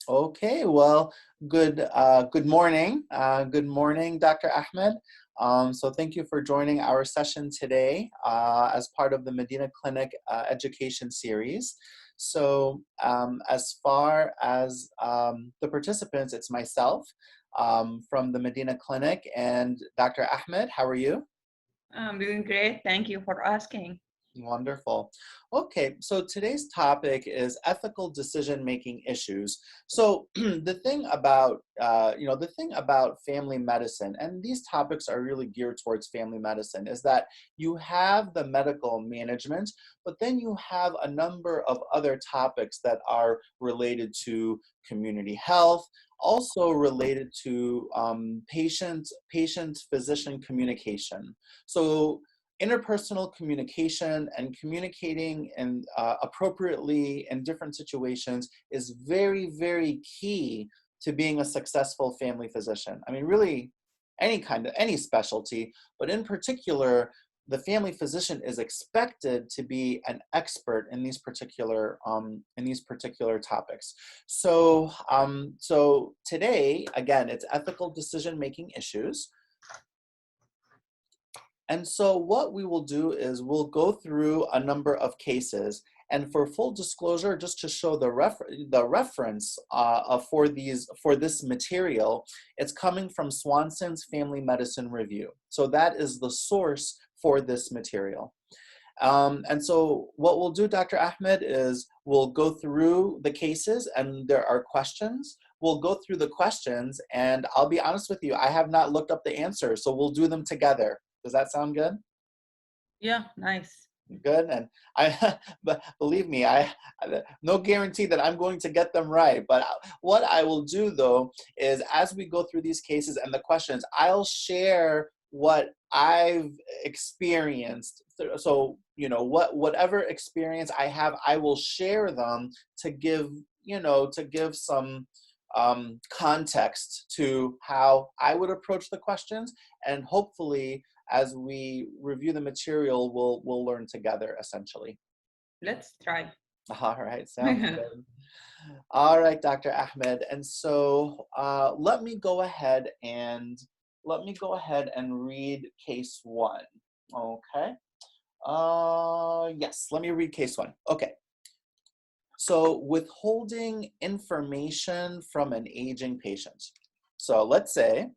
Okay, well, good morning. Good morning, Dr. Ahmed. So thank you for joining our session today as part of the Medina Clinic education series. So as far as the participants, it's myself from the Medina Clinic and Dr. Ahmed. How are you? I'm doing great. Thank you for asking. Wonderful. Okay, so today's topic is ethical decision-making issues. So the thing about the thing about family medicine, and these topics are really geared towards family medicine, is that you have the medical management, but then you have a number of other topics that are related to community health, also related to patient-physician communication. So interpersonal communication and communicating and appropriately in different situations is very, very key to being a successful family physician. I mean, really, any specialty, but in particular, the family physician is expected to be an expert in these particular topics. So today, again, it's ethical decision-making issues. And so what we will do is we'll go through a number of cases, and for full disclosure, just to show the reference for this material, it's coming from Swanson's Family Medicine Review. So that is the source for this material. And so what we'll do, Dr. Ahmed, is we'll go through the cases and there are questions. We'll go through the questions, and I'll be honest with you, I have not looked up the answers, so we'll do them together. Does that sound good? Yeah, nice. Good. And but believe me, no guarantee that I'm going to get them right. But what I will do though is, as we go through these cases and the questions, I'll share what I've experienced. So whatever experience I have, I will share them to give some context to how I would approach the questions, and hopefully as we review the material, we'll learn together, essentially. Let's try. All right, sounds good. All right, Dr. Ahmed, and so let me go ahead and read case one. Okay. Yes, let me read case one. Okay. So withholding information from an aging patient. So let's say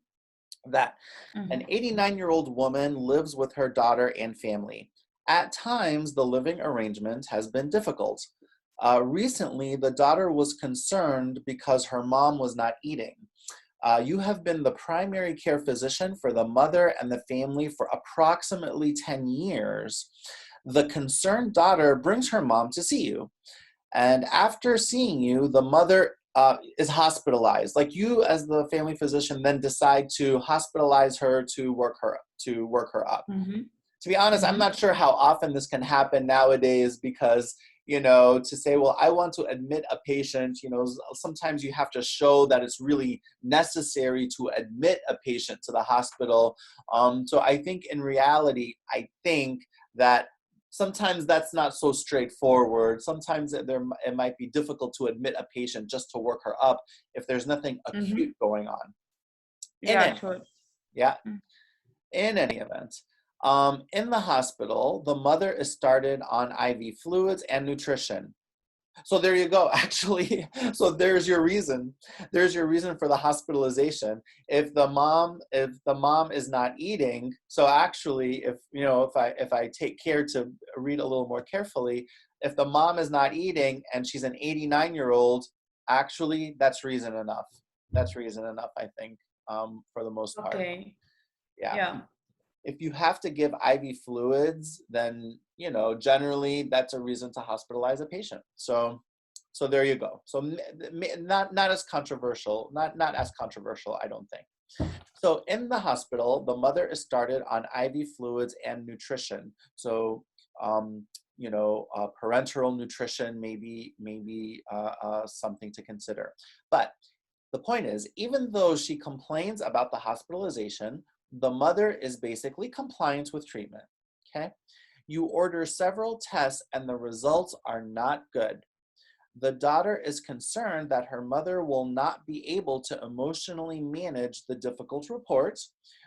that an 89-year-old woman lives with her daughter and family. At times, the living arrangement has been difficult. Recently, the daughter was concerned because her mom was not eating. You have been the primary care physician for the mother and the family for approximately 10 years. The concerned daughter brings her mom to see you. And after seeing you, the mother is hospitalized. Like, you as the family physician then decide to hospitalize her to work her up. Mm-hmm. To be honest, I'm Mm-hmm. not sure how often this can happen nowadays, because to say, well, I want to admit a patient, sometimes you have to show that it's really necessary to admit a patient to the hospital. So I think in reality, that sometimes that's not so straightforward. Sometimes it might be difficult to admit a patient just to work her up if there's nothing Mm-hmm. acute going on. Yeah, sure. Yeah. In any event, in the hospital, the mother is started on IV fluids and nutrition. So there you go. Actually, so there's your reason. There's your reason for the hospitalization. If the mom is not eating, so actually, if I take care to read a little more carefully, if the mom is not eating and she's an 89-year-old, actually, that's reason enough. That's reason enough, I think, for the most part. Okay. Yeah. Yeah. If you have to give IV fluids, then generally that's a reason to hospitalize a patient. So there you go. So not as controversial, not as controversial, I don't think. So in the hospital, the mother is started on IV fluids and nutrition. So parenteral nutrition may be something to consider. But the point is, even though she complains about the hospitalization, the mother is basically compliant with treatment, okay? You order several tests and the results are not good. The daughter is concerned that her mother will not be able to emotionally manage the difficult report,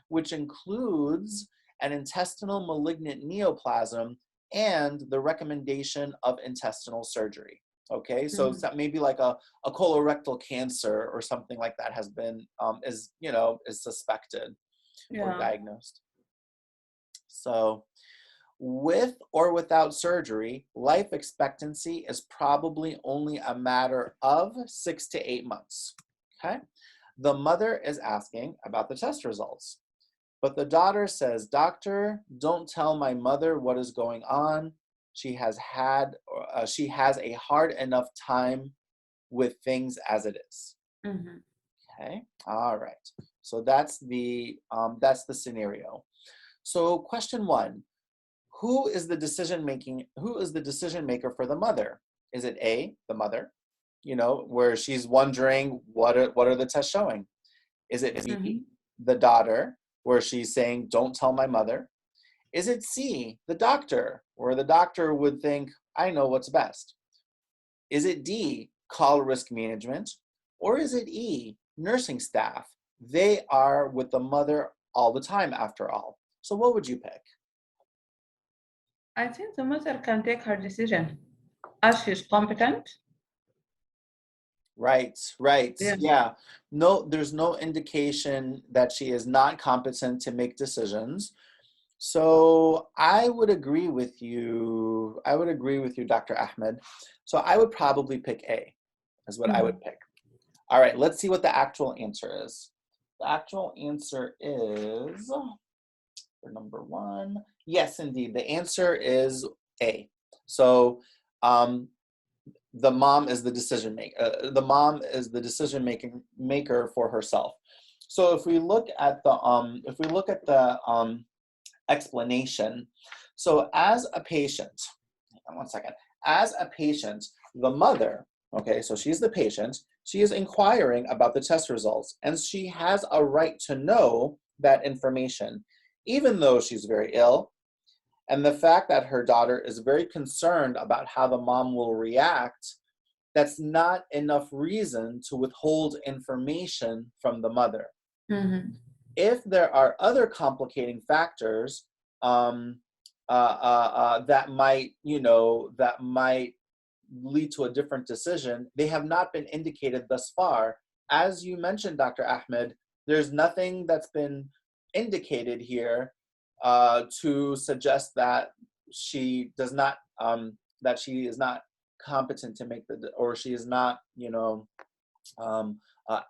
which includes an intestinal malignant neoplasm and the recommendation of intestinal surgery. Okay, so it's maybe like a colorectal cancer or something like that has been, is suspected or diagnosed. So with or without surgery, life expectancy is probably only a matter of 6 to 8 months. Okay, the mother is asking about the test results, but the daughter says, "Doctor, don't tell my mother what is going on. She has a hard enough time with things as it is." Okay, all right. So that's the scenario. So question 1. Who is the decision maker for the mother? Is it A, the mother, where she's wondering what are the tests showing? Is it B, the daughter, where she's saying, "Don't tell my mother"? Is it C, the doctor, where the doctor would think, "I know what's best"? Is it D, call risk management? Or is it E, nursing staff? They are with the mother all the time, after all. So what would you pick? I think the mother can take her decision as she's competent. Right. Yeah. No, there's no indication that she is not competent to make decisions. So I would agree with you. Dr. Ahmed. So I would probably pick A, is what I would pick. All right, let's see what the actual answer is. The actual answer is, for number 1, yes, indeed. The answer is A. So the mom is the decision maker. The mom is the decision maker for herself. So if we look at the explanation, so as a patient, the mother, okay, so she's the patient, she is inquiring about the test results, and she has a right to know that information, even though she's very ill. And the fact that her daughter is very concerned about how the mom will react, that's not enough reason to withhold information from the mother. If there are other complicating factors that might lead to a different decision, they have not been indicated thus far. As you mentioned, Dr. Ahmed, there's nothing that's been indicated here to suggest that she is not competent to make or she is not,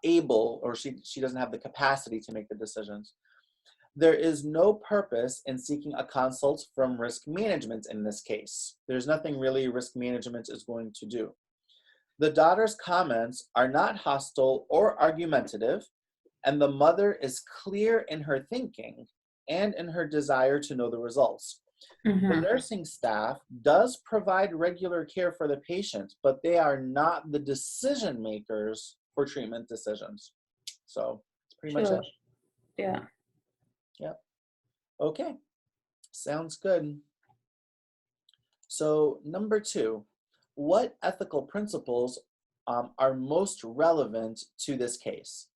able, or she doesn't have the capacity to make the decisions. There is no purpose in seeking a consult from risk management in this case. There's nothing really risk management is going to do. The daughter's comments are not hostile or argumentative, and the mother is clear in her thinking and in her desire to know the results. The nursing staff does provide regular care for the patient, but they are not the decision makers for treatment decisions. So that's pretty much it. Yeah. Yep. Okay. Sounds good. So number 2, what ethical principles are most relevant to this case?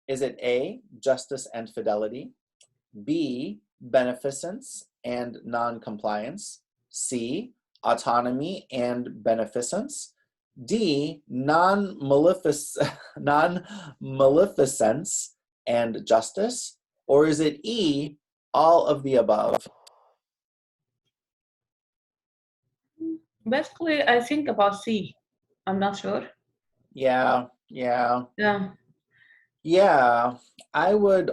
Is it A, justice and fidelity, B, beneficence and non-compliance, C, autonomy and beneficence, D, non-maleficence and justice, or is it E, all of the above? Basically, I think about C. I'm not sure. Yeah. I would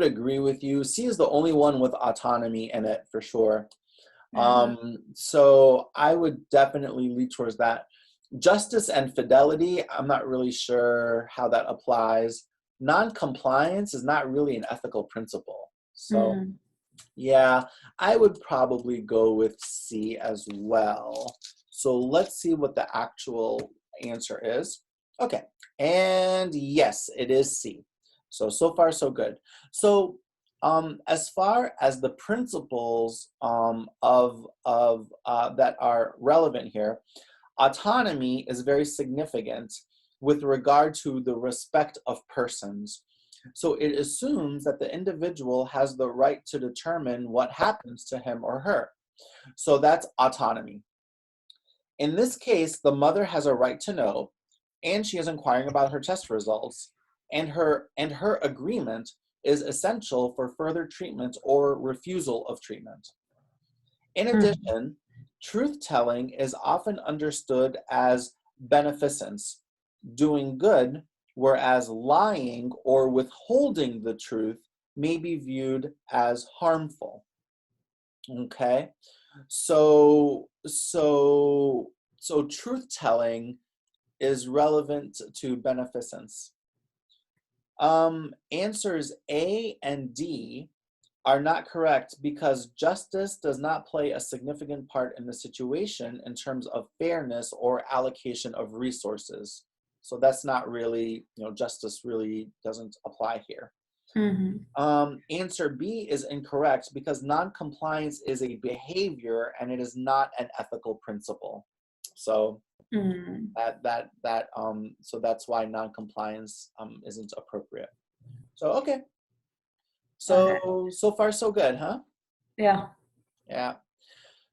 agree with you. C is the only one with autonomy in it for sure. So I would definitely lead towards that. Justice and fidelity, I'm not really sure how that applies. Non-compliance is not really an ethical principle. So yeah, I would probably go with C as well. So let's see what the actual answer is. Okay, and yes, it is C. So far so good. So as far as the principles that are relevant here, Autonomy is very significant with regard to the respect of persons. So it assumes that the individual has the right to determine what happens to him or her. So that's autonomy. In this case, the mother has a right to know, and she is inquiring about her test results, and her agreement is essential for further treatment or refusal of treatment. In addition, truth-telling is often understood as beneficence, doing good, whereas lying or withholding the truth may be viewed as harmful. Okay? So truth-telling is relevant to beneficence. Answers A and D are not correct because justice does not play a significant part in the situation in terms of fairness or allocation of resources. So that's not really, justice really doesn't apply here. Answer B is incorrect because non-compliance is a behavior and it is not an ethical principle. So so that's why non-compliance isn't appropriate. So okay. So far so good, huh? Yeah. Yeah.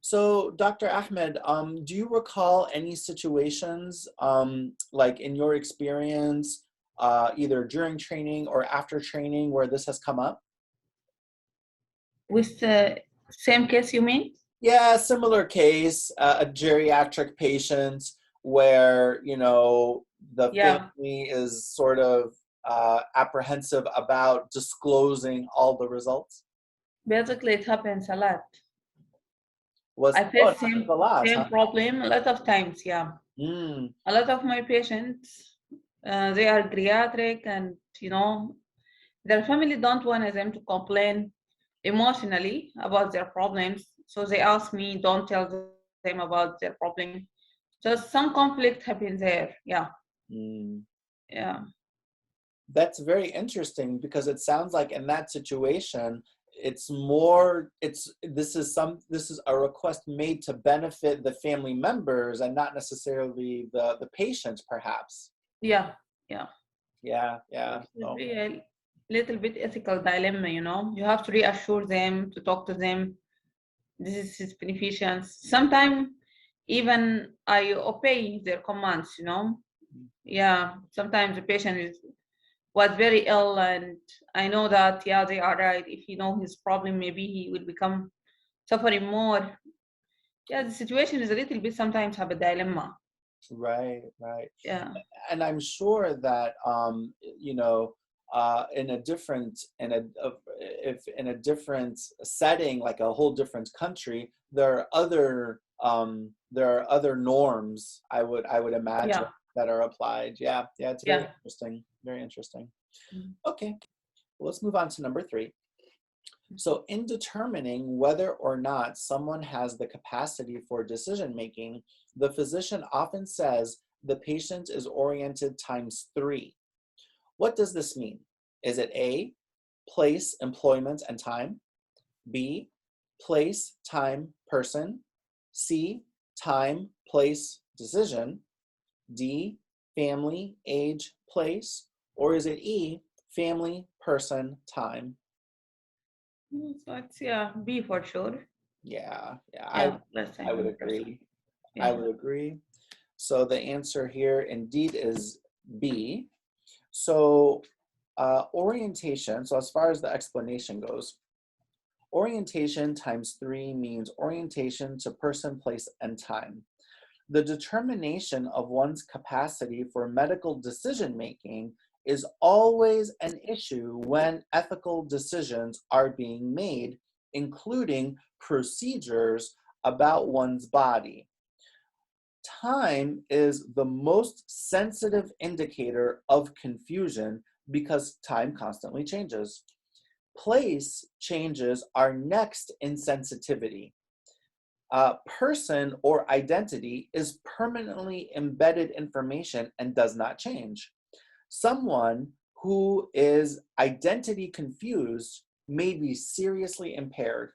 So Dr. Ahmed, do you recall any situations like in your experience, either during training or after training where this has come up? With the same case, you mean? Yeah, similar case, a geriatric patient where, the family is sort of apprehensive about disclosing all the results. Basically, it happens a lot. I face same problem a lot of times, yeah. A lot of my patients, they are geriatric and, their family don't want them to complain emotionally about their problems. So they ask me, don't tell them about their problem. Just some conflict happens there, yeah. Yeah. That's very interesting because it sounds like in that situation, this is a request made to benefit the family members and not necessarily the patients, perhaps. Yeah. So. A little bit ethical dilemma, you have to reassure them, to talk to them. This is beneficence. Sometimes even I obey their commands, Yeah, sometimes the patient was very ill and I know that, yeah, they are right. If he know his problem, maybe he will become suffering more. Yeah, the situation is a little bit sometimes have a dilemma. Right. Yeah. And I'm sure that in a different setting, like a whole different country, there are other norms, I would imagine, that are applied. Yeah, it's very interesting. Very interesting. Okay, well, let's move on to number 3. So in determining whether or not someone has the capacity for decision making, the physician often says the patient is oriented ×3. What does this mean? Is it A, place, employment, and time? B, place, time, person? C, time, place, decision? D, family, age, place? Or is it E, family, person, time? So it's B for sure. Yeah, I would agree. I would agree. So the answer here indeed is B. So orientation, so as far as the explanation goes, orientation ×3 means orientation to person, place, and time. The determination of one's capacity for medical decision-making is always an issue when ethical decisions are being made, including procedures about one's body. Time is the most sensitive indicator of confusion because time constantly changes. Place changes are next in sensitivity. Person or identity is permanently embedded information and does not change. Someone who is identity confused may be seriously impaired.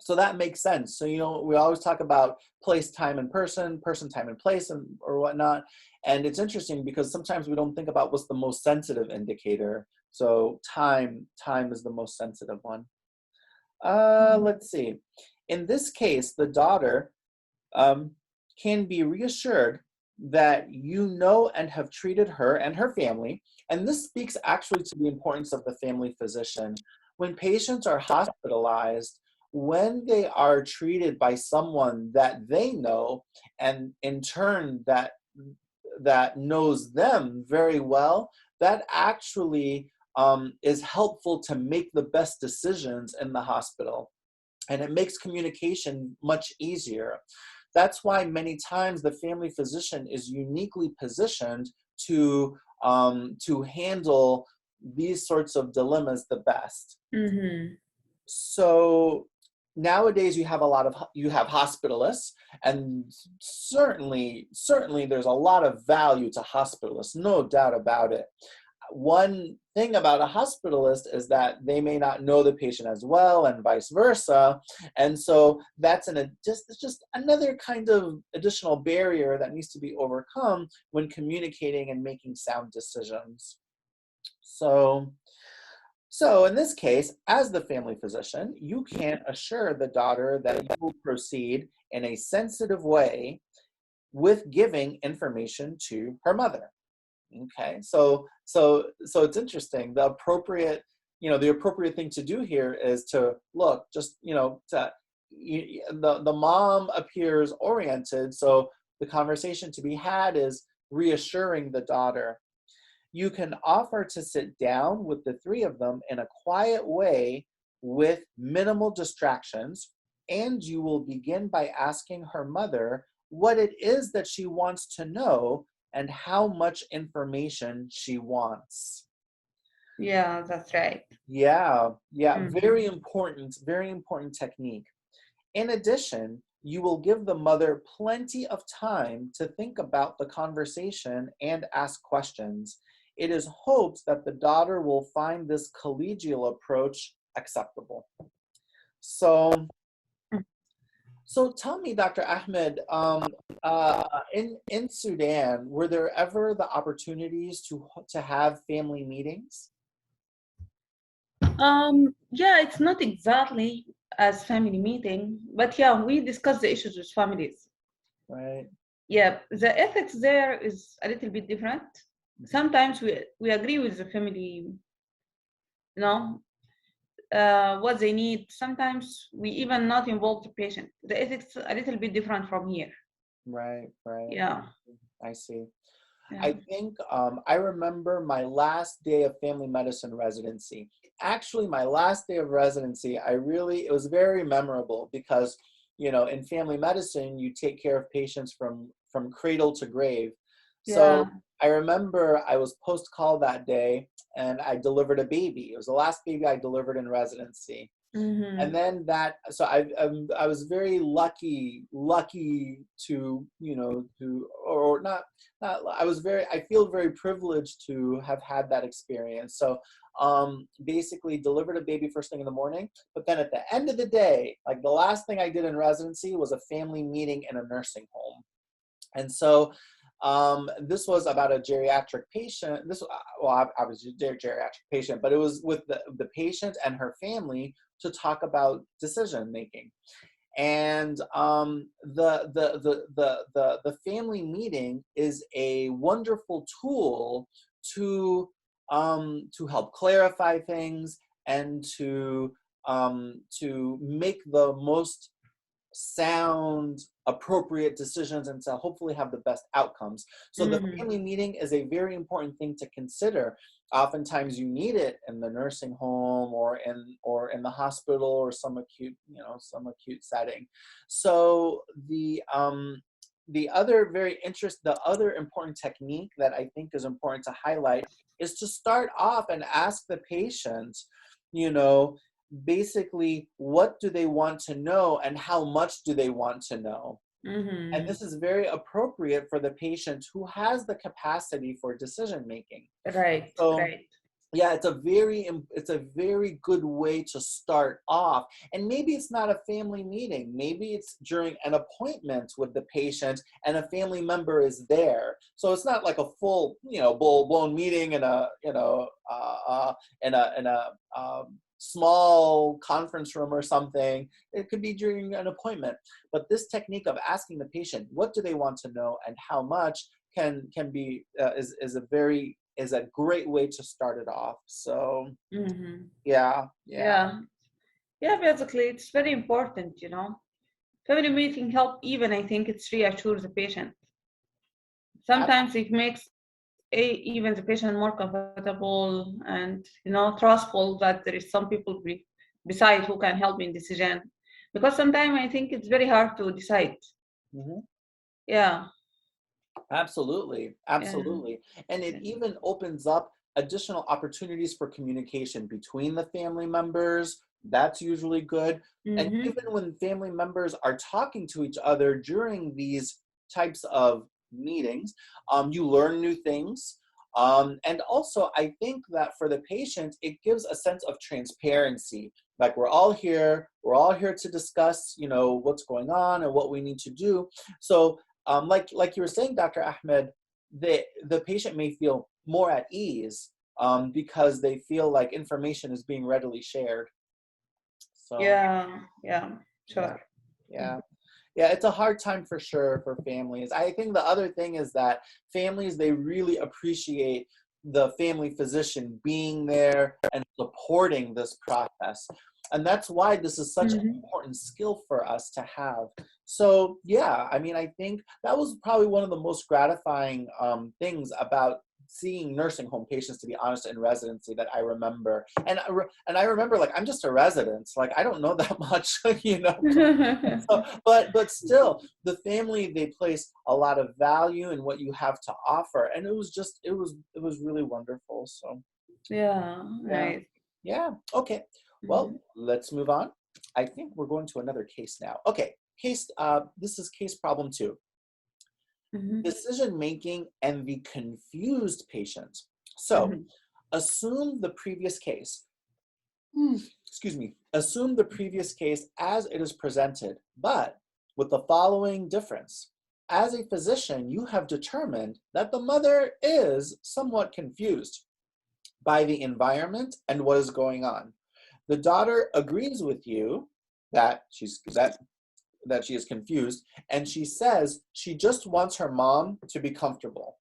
So that makes sense. So, we always talk about place, time, and person, time, and place, or whatnot. And it's interesting because sometimes we don't think about what's the most sensitive indicator. So time is the most sensitive one. Let's see. In this case, the daughter can be reassured that you know and have treated her and her family. And this speaks actually to the importance of the family physician. When patients are hospitalized, when they are treated by someone that they know, and in turn that knows them very well, that actually is helpful to make the best decisions in the hospital. And it makes communication much easier. That's why many times the family physician is uniquely positioned to handle these sorts of dilemmas the best. Mm-hmm. So nowadays you have hospitalists, and certainly there's a lot of value to hospitalists, no doubt about it. One thing about a hospitalist is that they may not know the patient as well, and vice versa. And so that's just another kind of additional barrier that needs to be overcome when communicating and making sound decisions. So in this case, as the family physician, you can assure the daughter that you will proceed in a sensitive way with giving information to her mother. Okay, so it's interesting. The appropriate thing to do here is to look, the mom appears oriented, so the conversation to be had is reassuring the daughter. You can offer to sit down with the three of them in a quiet way with minimal distractions, and you will begin by asking her mother what it is that she wants to know and how much information she wants. Yeah, that's right. Yeah, Mm-hmm. very important technique. In addition, you will give the mother plenty of time to think about the conversation and ask questions. It is hoped that the daughter will find this collegial approach acceptable. So tell me, Dr. Ahmed, in Sudan, were there ever the opportunities to have family meetings? Yeah, it's not exactly as family meeting, but yeah, we discuss the issues with families. Right. Yeah, the ethics there is a little bit different. Sometimes we agree with the family, what they need. Sometimes we even not involve the patient. The ethics a little bit different from here. Right. Yeah. I see. Yeah. I think I remember my last day of family medicine residency. Actually, my last day of residency, it was very memorable because, in family medicine, you take care of patients from cradle to grave. So Yeah. I remember I was post-call that day and I delivered a baby. It was the last baby I delivered in residency. Mm-hmm. And then I was very lucky to, or not I feel very privileged to have had that experience. So basically delivered a baby first thing in the morning, but then at the end of the day, like the last thing I did in residency was a family meeting in a nursing home. And so this was about a geriatric patient. I was a geriatric patient, but it was with the patient and her family to talk about decision making. And the family meeting is a wonderful tool to help clarify things and to make the most sound, appropriate decisions and to hopefully have the best outcomes. So the family meeting is a very important thing to consider. Oftentimes you need it in the nursing home or in the hospital or some acute setting. So the other important technique that I think is important to highlight is to start off and ask the patient, basically what do they want to know and how much do they want to know. And this is very appropriate for the patient who has the capacity for decision making. Right. So Right. yeah, it's a very good way to start off. And maybe it's not a family meeting. Maybe it's during an appointment with the patient and a family member is there. So it's not like a full, full-blown meeting in a, in a small conference room or something. It could be during an appointment. But this technique of asking the patient, what do they want to know and how much, can be is a great way to start it off. So yeah. Yeah. Yeah, basically, it's very important, Family meeting help even, I think it's reassures the patient. Sometimes it makes even the patient more comfortable and, trustful that there is some people beside who can help in decision. Because sometimes I think it's very hard to decide. Mhm. Yeah. Absolutely, Yeah. absolutely. And it even opens up additional opportunities for communication between the family members. That's usually good. And even when family members are talking to each other during these types of meetings, you learn new things. And also, I think that for the patient, it gives a sense of transparency. Like we're all here to discuss, what's going on and what we need to do. So like you were saying, Dr. Ahmed, the patient may feel more at ease because they feel like information is being readily shared. So Yeah. yeah, Sure. yeah, yeah. It's a hard time for sure for families. I think the other thing is that families, they really appreciate the family physician being there and supporting this process. And that's why this is such an important skill for us to have. So yeah, I mean, I think that was probably one of the most gratifying things about seeing nursing home patients, to be honest, in residency that I remember. And I remember, like, I'm just a resident, like I don't know that much, So, but still, the family, they place a lot of value in what you have to offer, and it was really wonderful. So Yeah. yeah, Right. yeah. Okay, well, let's move on. I think we're going to another case now. Okay, this is case problem 2. Decision making and the confused patient. So assume the previous case. Excuse me. Assume the previous case as it is presented, but with the following difference. As a physician, you have determined that the mother is somewhat confused by the environment and what is going on. The daughter agrees with you that that she is confused, and she says she just wants her mom to be comfortable.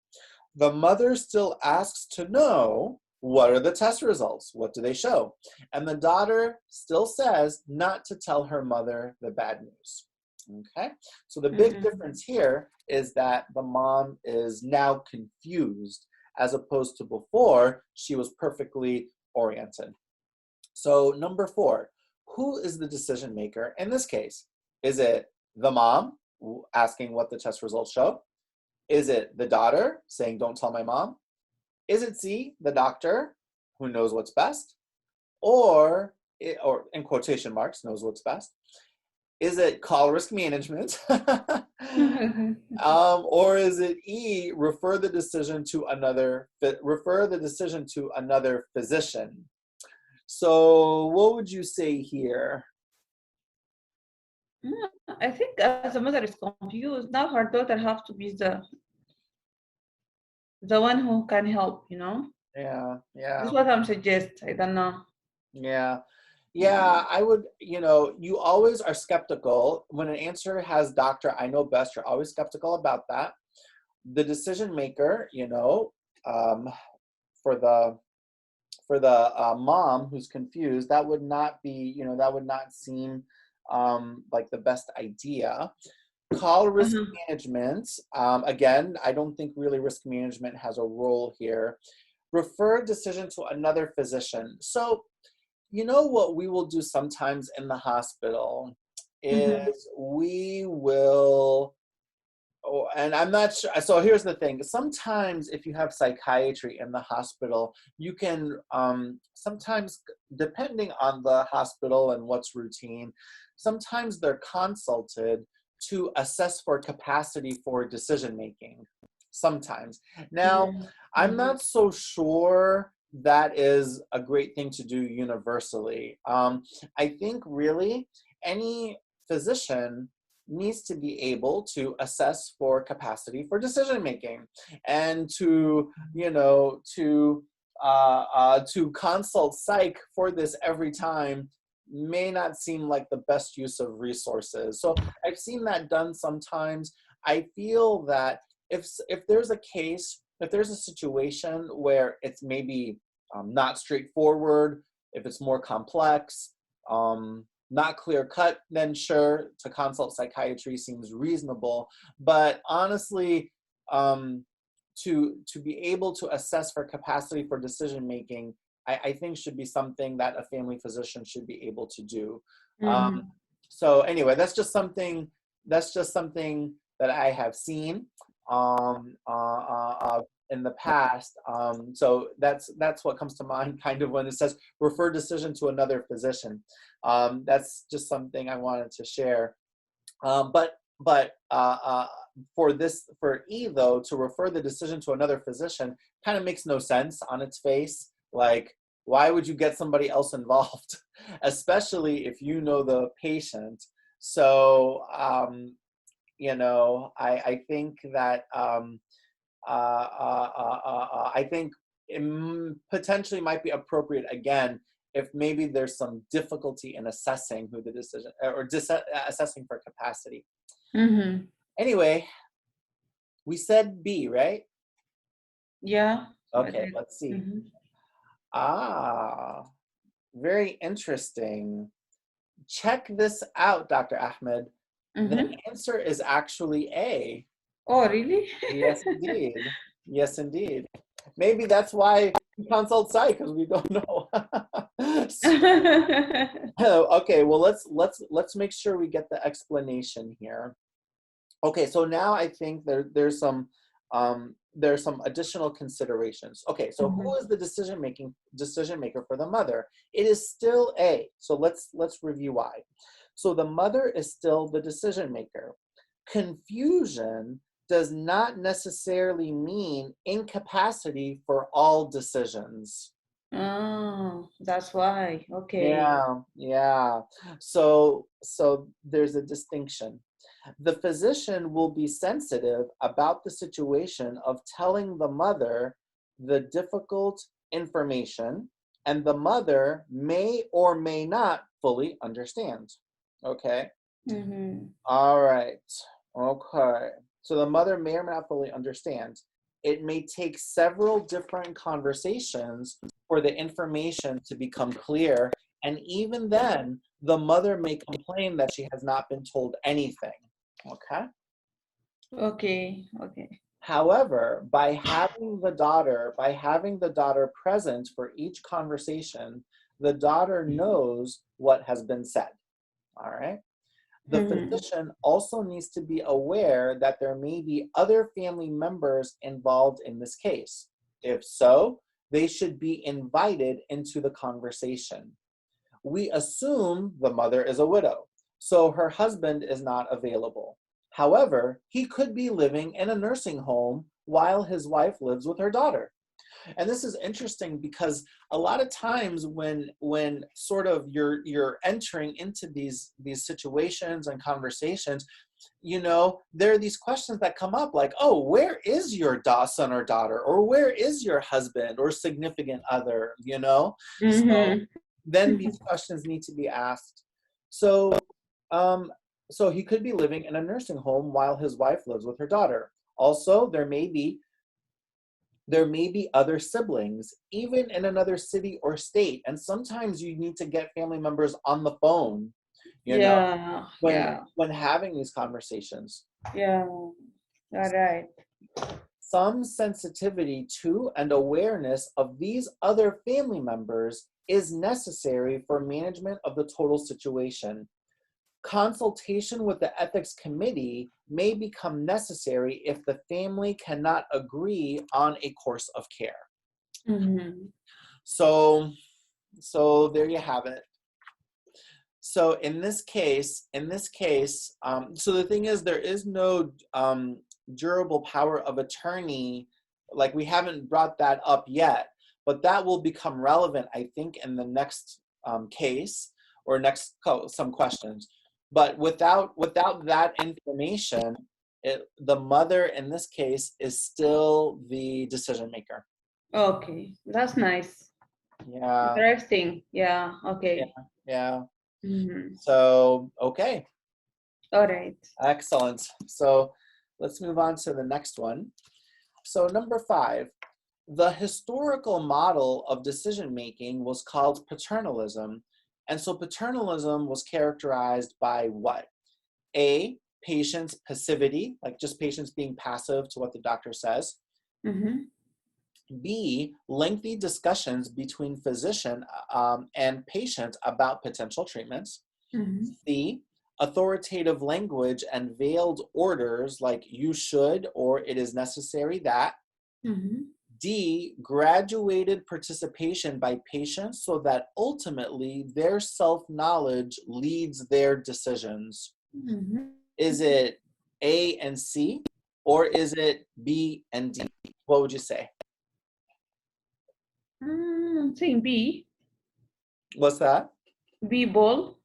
The mother still asks to know, what are the test results? What do they show? And the daughter still says not to tell her mother the bad news. Okay, so the big difference here is that the mom is now confused as opposed to before she was perfectly oriented. So number 4, who is the decision maker in this case? Is it the mom asking what the test results show? Is it the daughter saying, don't tell my mom? Is it C, the doctor, who knows what's best? Or in quotation marks, knows what's best? Is it call risk management? Or is it E, refer the decision to another physician? So what would you say here? I think as a mother is confused, now her daughter have to be the one who can help. Yeah, This yeah, is what I'm suggest. I don't know. yeah. Mm. Yeah, I would, you always are skeptical. When an answer has doctor, I know best, you're always skeptical about that. The decision maker, um, for the mom who's confused, that would not be, that would not seem like the best idea. Call risk management. Again, I don't think really risk management has a role here. Refer decision to another physician. So, what we will do sometimes in the hospital is we will, and I'm not sure. So here's the thing. Sometimes if you have psychiatry in the hospital, you can, sometimes, depending on the hospital and what's routine, sometimes they're consulted to assess for capacity for decision making. Sometimes. Now, I'm not so sure that is a great thing to do universally. I think really any physician needs to be able to assess for capacity for decision making, and to, you know, to consult psych for this every time may not seem like the best use of resources. So I've seen that done sometimes. I feel that if there's a case, if there's a situation where it's maybe not straightforward, if it's more complex, not clear cut, then sure, to consult psychiatry seems reasonable. But honestly, to be able to assess for capacity for decision making, I think should be something that a family physician should be able to do. So anyway, that's just something that I have seen in the past. So that's what comes to mind kind of when it says refer decision to another physician. That's just something I wanted to share. But for E though, to refer the decision to another physician kind of makes no sense on its face. Like, why would you get somebody else involved, especially if you know the patient? So, you know, I think that I think it potentially might be appropriate again if maybe there's some difficulty in assessing who the decision or assessing for capacity. Anyway, we said B, right? Yeah. Okay, let's see. Very interesting. Check this out, Dr. Ahmed. The answer is actually A. Oh, really? Yes, indeed. Yes, indeed. Maybe that's why we consult psych, because we don't know. Okay, well let's make sure we get the explanation here. Okay, so now I think there's some additional considerations. Okay, so who is the decision maker for the mother? It is still A. So let's review why. So the mother is still the decision maker. Confusion does not necessarily mean incapacity for all decisions. Oh, that's why. Okay. Yeah. So there's a distinction. The physician will be sensitive about the situation of telling the mother the difficult information, and the mother may or may not fully understand. Okay? All right. Okay. So the mother may or may not fully understand. It may take several different conversations for the information to become clear, and even then, the mother may complain that she has not been told anything. Okay? Okay. However, by having the daughter present for each conversation, the daughter knows what has been said. All right? The physician also needs to be aware that there may be other family members involved in this case. If so, they should be invited into the conversation. We assume the mother is a widow, so her husband is not available. However, he could be living in a nursing home while his wife lives with her daughter. And this is interesting because a lot of times when sort of you're entering into these situations and conversations, you know, there are these questions that come up like, oh, where is your son or daughter, or where is your husband or significant other, you know? So then these questions need to be asked. So so he could be living in a nursing home while his wife lives with her daughter. Also, there may be other siblings, even in another city or state. And sometimes you need to get family members on the phone, you know, when having these conversations. Yeah, all right. Some sensitivity to and awareness of these other family members is necessary for management of the total situation. Consultation with the ethics committee may become necessary if the family cannot agree on a course of care. So there you have it. So in this case, so the thing is, there is no durable power of attorney. Like, we haven't brought that up yet, but that will become relevant, I think, in the next case or some questions. But without that information, the mother in this case is still the decision maker. Okay, that's nice. Yeah. Interesting. Yeah. Okay. Yeah. Mm-hmm. So, okay. All right. Excellent. So let's move on to the next one. So number 5, the historical model of decision making was called paternalism. And so paternalism was characterized by what? A, patient's passivity, like just patients being passive to what the doctor says. Mm-hmm. B, lengthy discussions between physician and patient about potential treatments. Mm-hmm. C, authoritative language and veiled orders like you should or it is necessary that. Mm-hmm. D, graduated participation by patients so that ultimately their self-knowledge leads their decisions. Mm-hmm. Is it A and C, or is it B and D? What would you say? I'm saying B. What's that? B ball.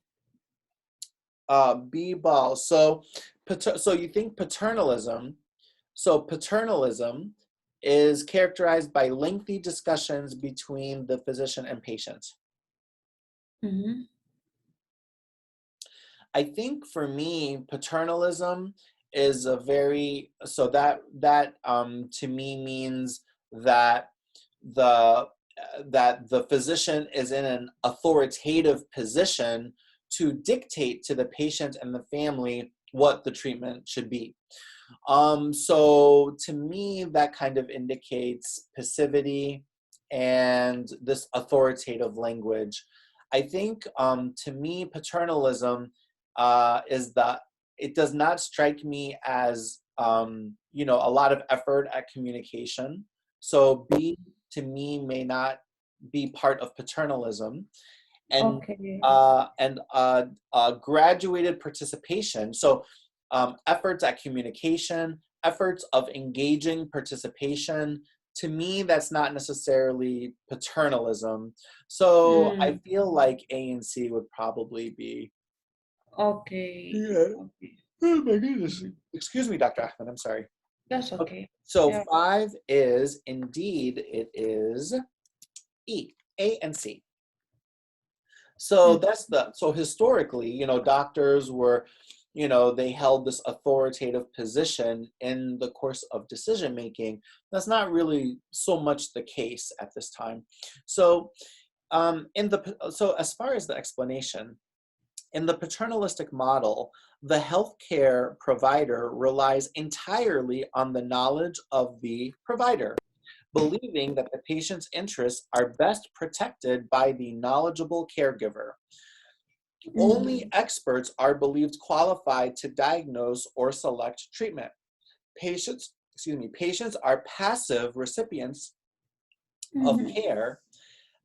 B ball. So you think paternalism. So paternalism is characterized by lengthy discussions between the physician and patient. Mm-hmm. I think for me, paternalism is a very, so that to me means that the physician is in an authoritative position to dictate to the patient and the family what the treatment should be. So to me, that kind of indicates passivity and this authoritative language. I think to me, paternalism it does not strike me as, a lot of effort at communication. So B to me may not be part of paternalism. And Okay. graduated participation. So efforts at communication, efforts of engaging participation. To me, that's not necessarily paternalism. So I feel like A and C would probably be. Okay. Yeah. Okay. Oh my goodness. Mm-hmm. Excuse me, Dr. Ahmed, I'm sorry. That's Okay. okay. So Yeah. 5 is, indeed, it is E, A and C. So so historically, doctors were, they held this authoritative position in the course of decision making. That's not really so much the case at this time. So so as far as the explanation, in the paternalistic model, the healthcare provider relies entirely on the knowledge of the provider, believing that the patient's interests are best protected by the knowledgeable caregiver. Only experts are believed qualified to diagnose or select treatment. Patients are passive recipients of Mm-hmm. care.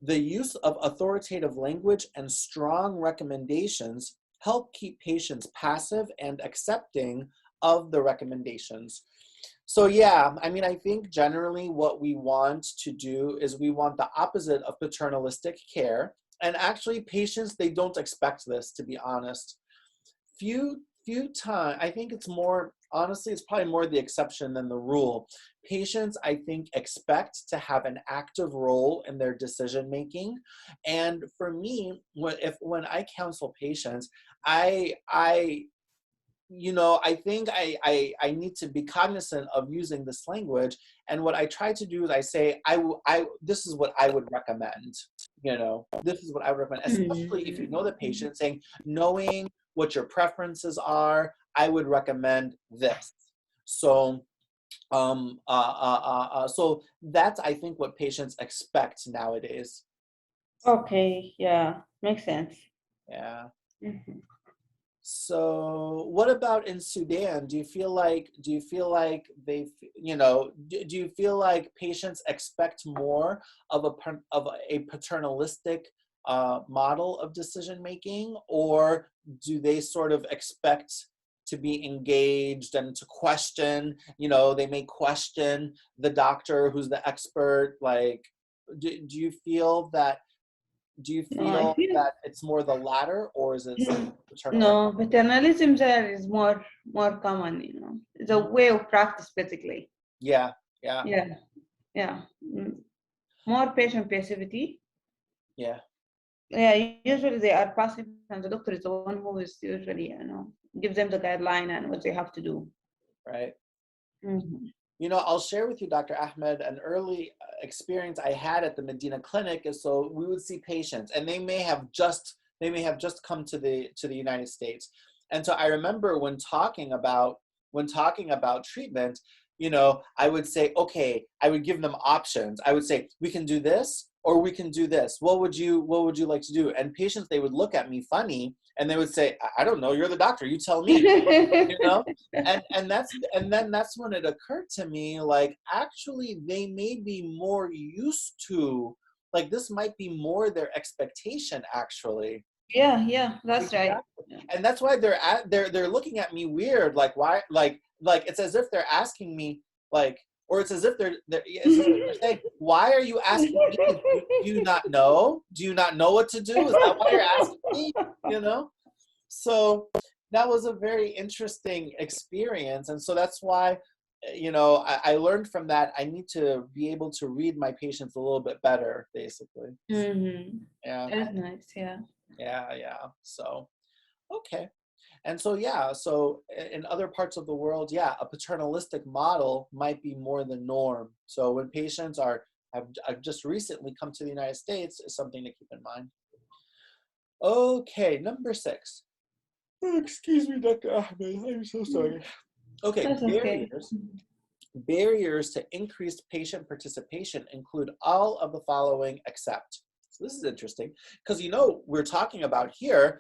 The use of authoritative language and strong recommendations help keep patients passive and accepting of the recommendations. So yeah, I think generally what we want to do is we want the opposite of paternalistic care. And actually patients, they don't expect this, to be honest. Few times, I think it's more, honestly, it's probably more the exception than the rule. Patients, I think, expect to have an active role in their decision making. And for me, when I counsel patients, I think I need to be cognizant of using this language. And what I try to do is I say, this is what I would recommend. This is what I would recommend, especially if you know the patient, saying, knowing what your preferences are, I would recommend this. So, so that's, I think, what patients expect nowadays. Okay. Yeah. Makes sense. Yeah. Mm-hmm. So what about in Sudan? Do you feel like they, do you feel like patients expect more of a paternalistic model of decision making, or do they sort of expect to be engaged and to question? They may question the doctor who's the expert, like, do you feel that No, I feel it's more the latter, or is it paternal? no, paternalism there is more common, you know. It's a way of practice basically. Yeah, yeah, Yeah, yeah. More patient passivity. yeah, Yeah, usually they are passive, and the doctor is the one who is usually, you know, gives them the guideline and what they have to do. right. Mm-hmm. You know, I'll share with you, Dr. Ahmed, an early experience I had at the Medina Clinic is, so we would see patients, and they may have just come to the United States. And so I remember when talking about treatment, you know, I would say, okay, I would give them options. I would say, we can do this or we can do this. What would you like to do? And patients, they would look at me funny and they would say, I don't know, you're the doctor, you tell me. You know, and then that's when it occurred to me, like, actually they may be more used to, like, this might be more their expectation actually. Yeah, that's right. Exactly. And that's why they're looking at me weird, like, why, like it's as if they're asking me, like, or it's as if it's as if they're saying, why are you asking me? Do you not know? Do you not know what to do? Is that why you're asking me? You know? So that was a very interesting experience. And so that's why, you know, I learned from that, I need to be able to read my patients a little bit better, basically. Mm-hmm. Yeah. That's nice, yeah. Yeah. So, okay. And so, yeah, so in other parts of the world, yeah, a paternalistic model might be more the norm. So when patients have just recently come to the United States, is something to keep in mind. Okay, number 6. Oh, excuse me, Dr. Ahmed. I'm so sorry. Okay, That's okay. barriers to increased patient participation include all of the following except. So this is interesting because, you know, we're talking about here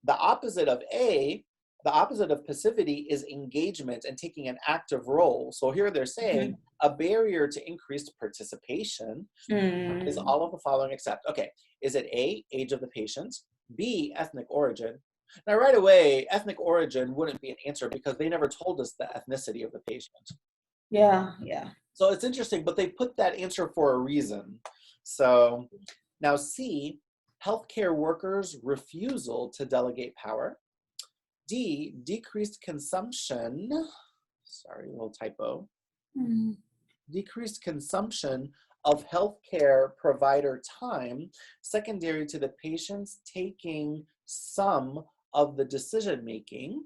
the opposite of passivity is engagement and taking an active role. So here they're saying a barrier to increased participation is all of the following except. Okay, is it A, age of the patient, B, ethnic origin? Now, right away, ethnic origin wouldn't be an answer because they never told us the ethnicity of the patient. Yeah. So it's interesting, but they put that answer for a reason. So now C, healthcare workers' refusal to delegate power. D, decreased consumption. Sorry, a little typo. Decreased consumption of healthcare provider time, secondary to the patients taking some of the decision making.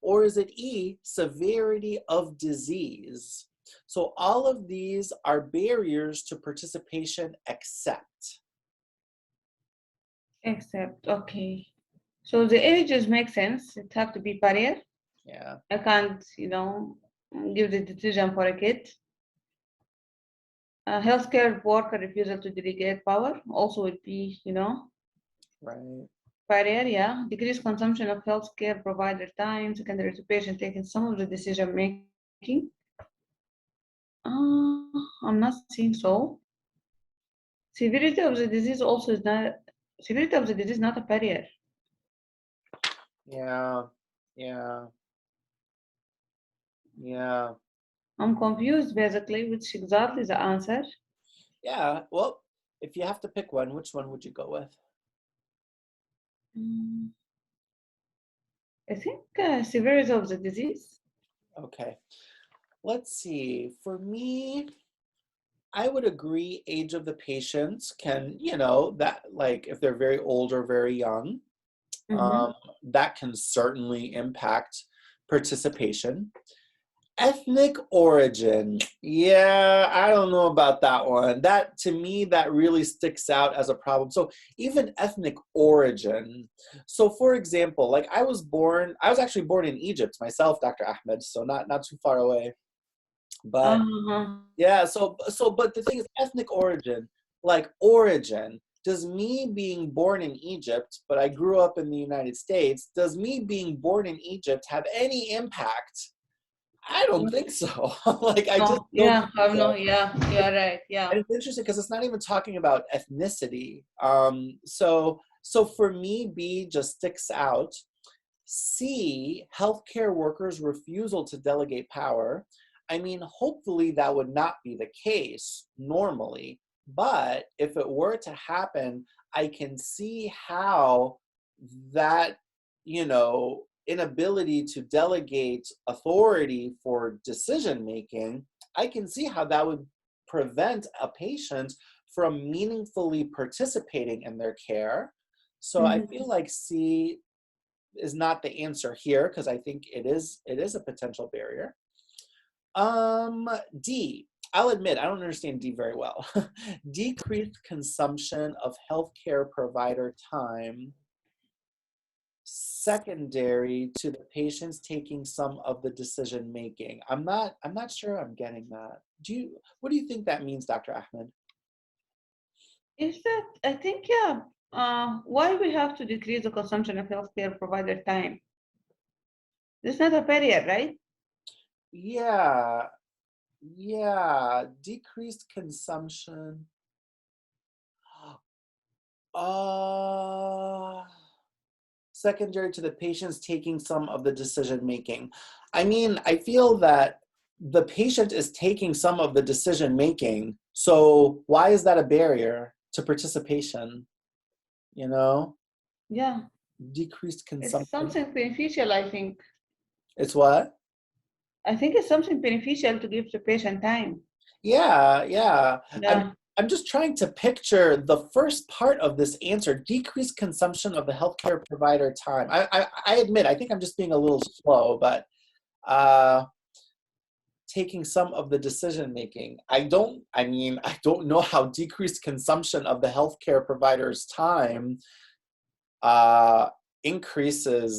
Or is it E, severity of disease? So all of these are barriers to participation except. Except, okay. So the ages make sense. It have to be barrier. Yeah. I can't, you know, give the decision for a kid. Healthcare worker refusal to delegate power also would be, you know, Right. barrier, yeah. Decreased consumption of healthcare provider time, secondary to patient taking some of the decision making. I'm not seeing so. Severity of the disease also is not, severity of the disease not a barrier. Yeah. I'm confused basically, which exactly the answer. Yeah. Well, if you have to pick one, which one would you go with? I think severity of the disease. Okay. Let's see. For me, I would agree age of the patients can, you know, that, like, if they're very old or very young, that can certainly impact participation. Ethnic origin. Yeah, I don't know about that one. That, to me, that really sticks out as a problem. So even ethnic origin. So for example, like I was actually born in Egypt myself, Dr. Ahmed, so not too far away. But yeah, but the thing is, ethnic origin, like origin, does me being born in Egypt, but I grew up in the United States, does me being born in Egypt have any impact? I don't think so. Like, I just don't think so. You're right, yeah. And it's interesting because it's not even talking about ethnicity. So for me, B just sticks out. C, healthcare workers' refusal to delegate power. I mean, hopefully that would not be the case normally, But if it were to happen, I can see how that, inability to delegate authority for decision making, I can see how that would prevent a patient from meaningfully participating in their care. So I feel like C is not the answer here, because I think it is a potential barrier. D, I'll admit I don't understand D very well. Decreased consumption of healthcare provider time secondary to the patients taking some of the decision making. I'm not sure I'm getting that. What do you think that means, Dr. Ahmed? Is that, I think, yeah. Why we have to decrease the consumption of healthcare provider time? It's not a barrier, right? Yeah, decreased consumption. Secondary to the patients taking some of the decision making. I mean, I feel that the patient is taking some of the decision making. So why is that a barrier to participation? Yeah. Decreased It's consumption. something beneficial, I think. It's what? I think it's something beneficial to give the patient time. Yeah. Yeah. I'm just trying to picture the first part of this answer, decreased consumption of the healthcare provider time. I admit, I think I'm just being a little slow, but taking some of the decision making. I don't know how decreased consumption of the healthcare provider's time increases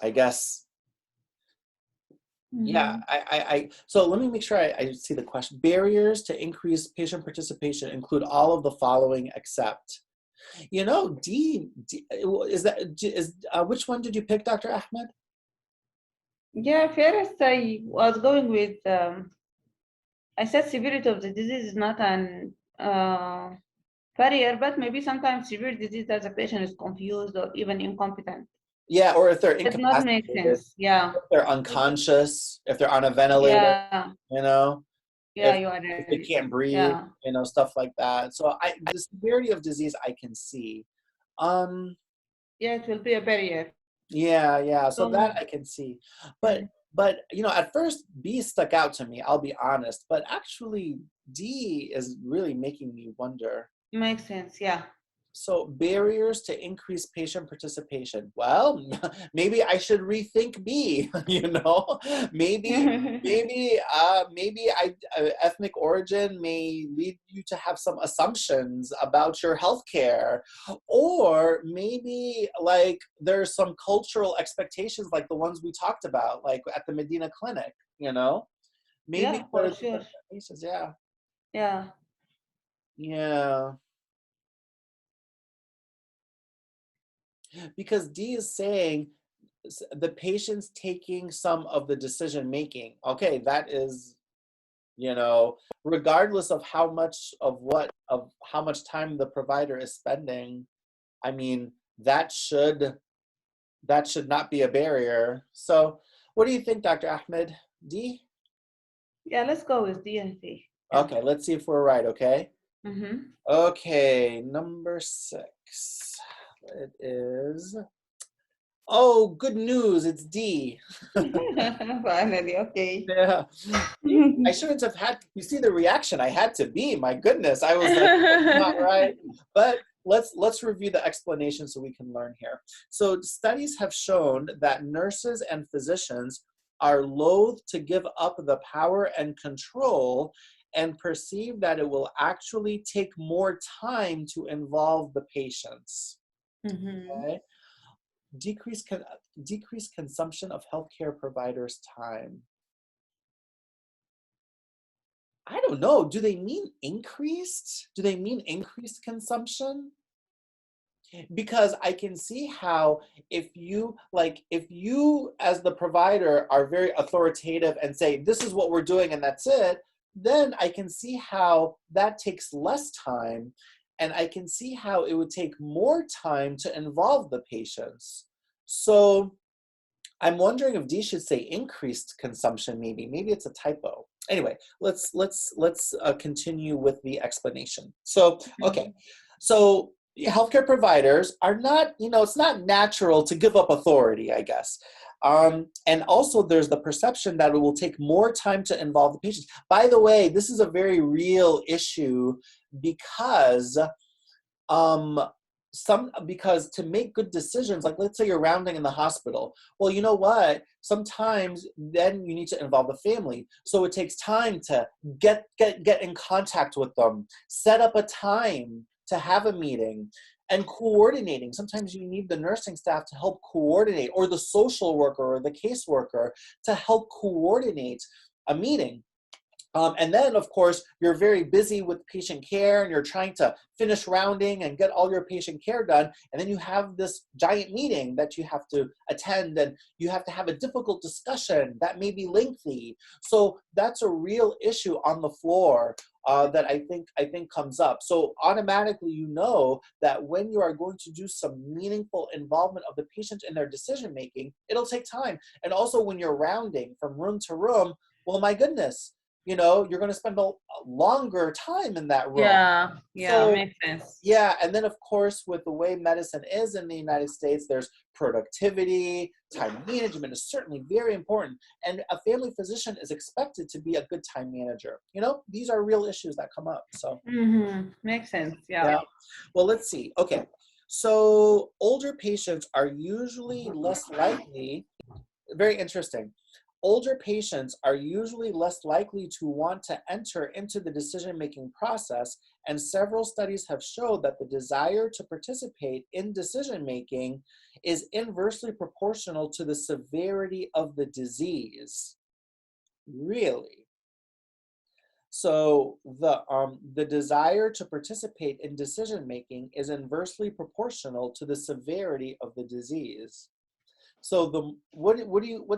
I guess. Yeah, so let me make sure I see the question. Barriers to increase patient participation include all of the following except. D is which one did you pick, Dr. Ahmed? Yeah, first I was going with, I said severity of the disease is not an barrier, but maybe sometimes severe disease as a patient is confused or even incompetent. Yeah, or if they're Does not make incapacitated, sense. Yeah. if they're unconscious, if they're on a ventilator, Yeah. if You are if they right. can't breathe, Yeah. stuff like that. So the severity of disease I can see. Yeah, it will be a barrier. Yeah. So that So, I can see. But at first B stuck out to me, I'll be honest. But actually D is really making me wonder. makes sense. Yeah. So barriers to increase patient participation. Well, maybe I should rethink B, maybe ethnic origin may lead you to have some assumptions about your healthcare, or maybe like there's some cultural expectations like the ones we talked about, like at the Medina Clinic, maybe Yeah, for there's sure. cases, Yeah. yeah. Because D is saying the patient's taking some of the decision making. Okay, that is, regardless of how much time the provider is spending, I mean, that should not be a barrier. So what do you think, Dr. Ahmed? D? Yeah, let's go with D and C. Yeah. Okay, let's see if we're right, okay? Okay, number 6. It is, oh, good news, it's D. Finally, okay. Yeah. I shouldn't have had, you see the reaction I had to be, my goodness. I was like, that's not right. But let's review the explanation so we can learn here. So studies have shown that nurses and physicians are loath to give up the power and control and perceive that it will actually take more time to involve the patients. Okay? Decrease consumption of healthcare providers' time. I don't know. Do they mean increased? Do they mean increased consumption? Because I can see how if you as the provider are very authoritative and say, this is what we're doing and that's it, then I can see how that takes less time. and I can see how it would take more time to involve the patients. So I'm wondering if D should say increased consumption, maybe it's a typo. Anyway, let's continue with the explanation. So, okay, so healthcare providers are not, it's not natural to give up authority, I guess. And also there's the perception that it will take more time to involve the patients. By the way, this is a very real issue because because to make good decisions, like let's say you're rounding in the hospital, well, you know what, sometimes then you need to involve the family, so it takes time to get in contact with them, set up a time to have a meeting, and coordinating. Sometimes you need the nursing staff to help coordinate, or the social worker or the caseworker to help coordinate a meeting. And then, of course, you're very busy with patient care and you're trying to finish rounding and get all your patient care done. And then you have this giant meeting that you have to attend, and you have to have a difficult discussion that may be lengthy. So that's a real issue on the floor that I think comes up. So automatically, you know that when you are going to do some meaningful involvement of the patient in their decision making, it'll take time. And also when you're rounding from room to room, well, my goodness, you're going to spend a longer time in that room. Yeah, So, makes sense. yeah, and then of course, with the way medicine is in the United States, there's productivity, time management is certainly very important. And a family physician is expected to be a good time manager. These are real issues that come up. So, makes sense. Yeah. Well, let's see. Okay. So older patients are usually less likely, very interesting. Older patients are usually less likely to want to enter into the decision-making process, and several studies have showed that the desire to participate in decision-making is inversely proportional to the severity of the disease. Really? So the desire to participate in decision-making is inversely proportional to the severity of the disease. So what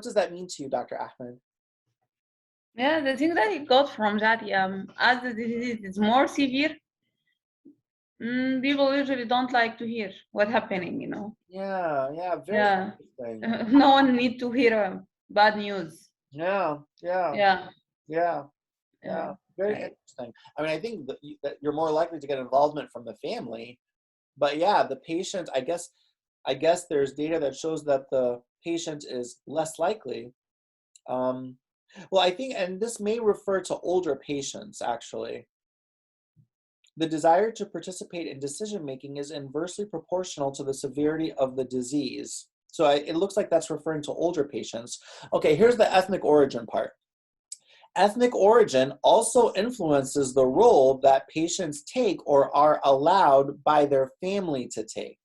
does that mean to you, Dr. Ahmed? Yeah, the thing that I got from that, as the disease is more severe, people usually don't like to hear what's happening, Yeah, very interesting. No one need to hear bad news. Yeah. Very Right. interesting. I mean, I think that you're more likely to get involvement from the family, but yeah, the patient, I guess there's data that shows that the patient is less likely. Well, I think, and this may refer to older patients, actually. The desire to participate in decision-making is inversely proportional to the severity of the disease. So it looks like that's referring to older patients. Okay, here's the ethnic origin part. Ethnic origin also influences the role that patients take or are allowed by their family to take,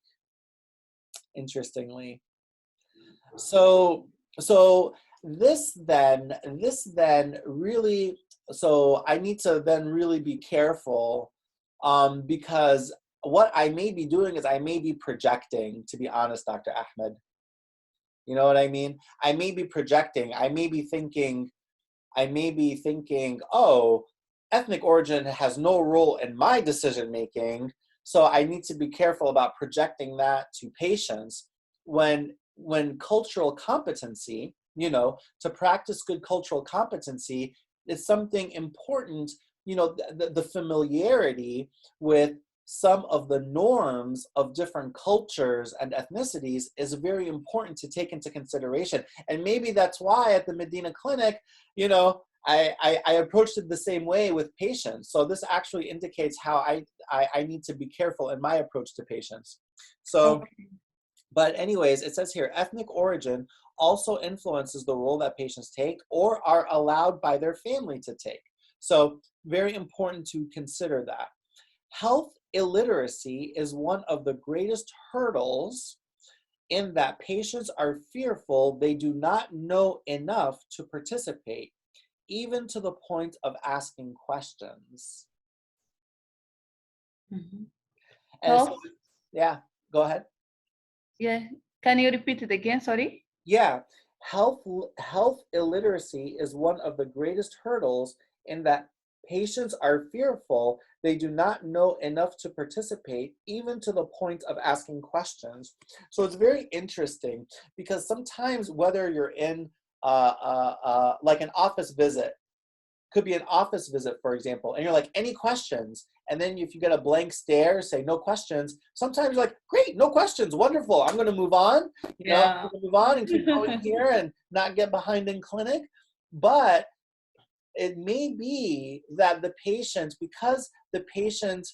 interestingly. So this then really, so I need to then really be careful because what I may be doing is I may be projecting, to be honest, Dr. Ahmed. You know what I mean? I may be projecting. I may be thinking, oh, ethnic origin has no role in my decision making, so I need to be careful about projecting that to patients when cultural competency, to practice good cultural competency is something important, the familiarity with some of the norms of different cultures and ethnicities is very important to take into consideration. And maybe that's why at the Medina Clinic, I approached it the same way with patients. So this actually indicates how I need to be careful in my approach to patients. So, okay. But anyways, it says here, ethnic origin also influences the role that patients take or are allowed by their family to take. So very important to consider that. Health illiteracy is one of the greatest hurdles in that patients are fearful they do not know enough to participate, even to the point of asking questions. Mm-hmm. And so, yeah, go ahead. Yeah, can you repeat it again? Sorry. Yeah, health illiteracy is one of the greatest hurdles in that Patients are fearful. They do not know enough to participate, even to the point of asking questions. So it's very interesting because sometimes whether you're in like an office visit, could be an office visit, for example, and you're like, any questions? And then if you get a blank stare, say no questions, sometimes you're like, great, no questions, wonderful, I'm gonna move on, you know, I'm Yeah. gonna move on and keep going here and not get behind in clinic. But it may be that the patient, because the patient,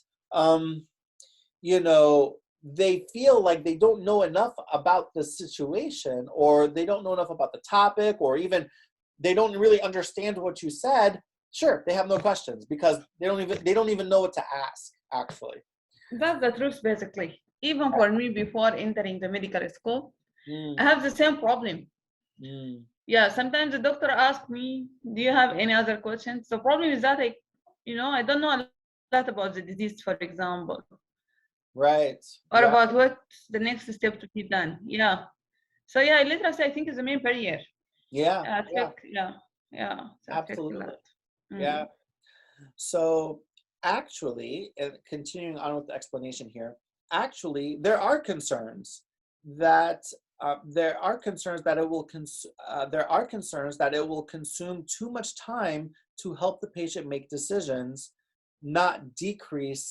you know, they feel like they don't know enough about the situation, or they don't know enough about the topic, or even they don't really understand what you said. Sure, they have no questions because they don't even know what to ask, actually. That's the truth, basically. Even for me, before entering the medical school, I Mm, have the same problem. mm, Yeah, sometimes the doctor asks me, do you have any other questions? The problem is that I don't know a lot about the disease, for example, right, or right, about what's the next step to be done. Yeah. So yeah, literacy, I think, is the main barrier. yeah, yeah, It's affect a absolutely, lot. Mm. yeah. So actually, and continuing on with the explanation here, actually there are concerns that there are concerns that it will consume too much time to help the patient make decisions, not decrease.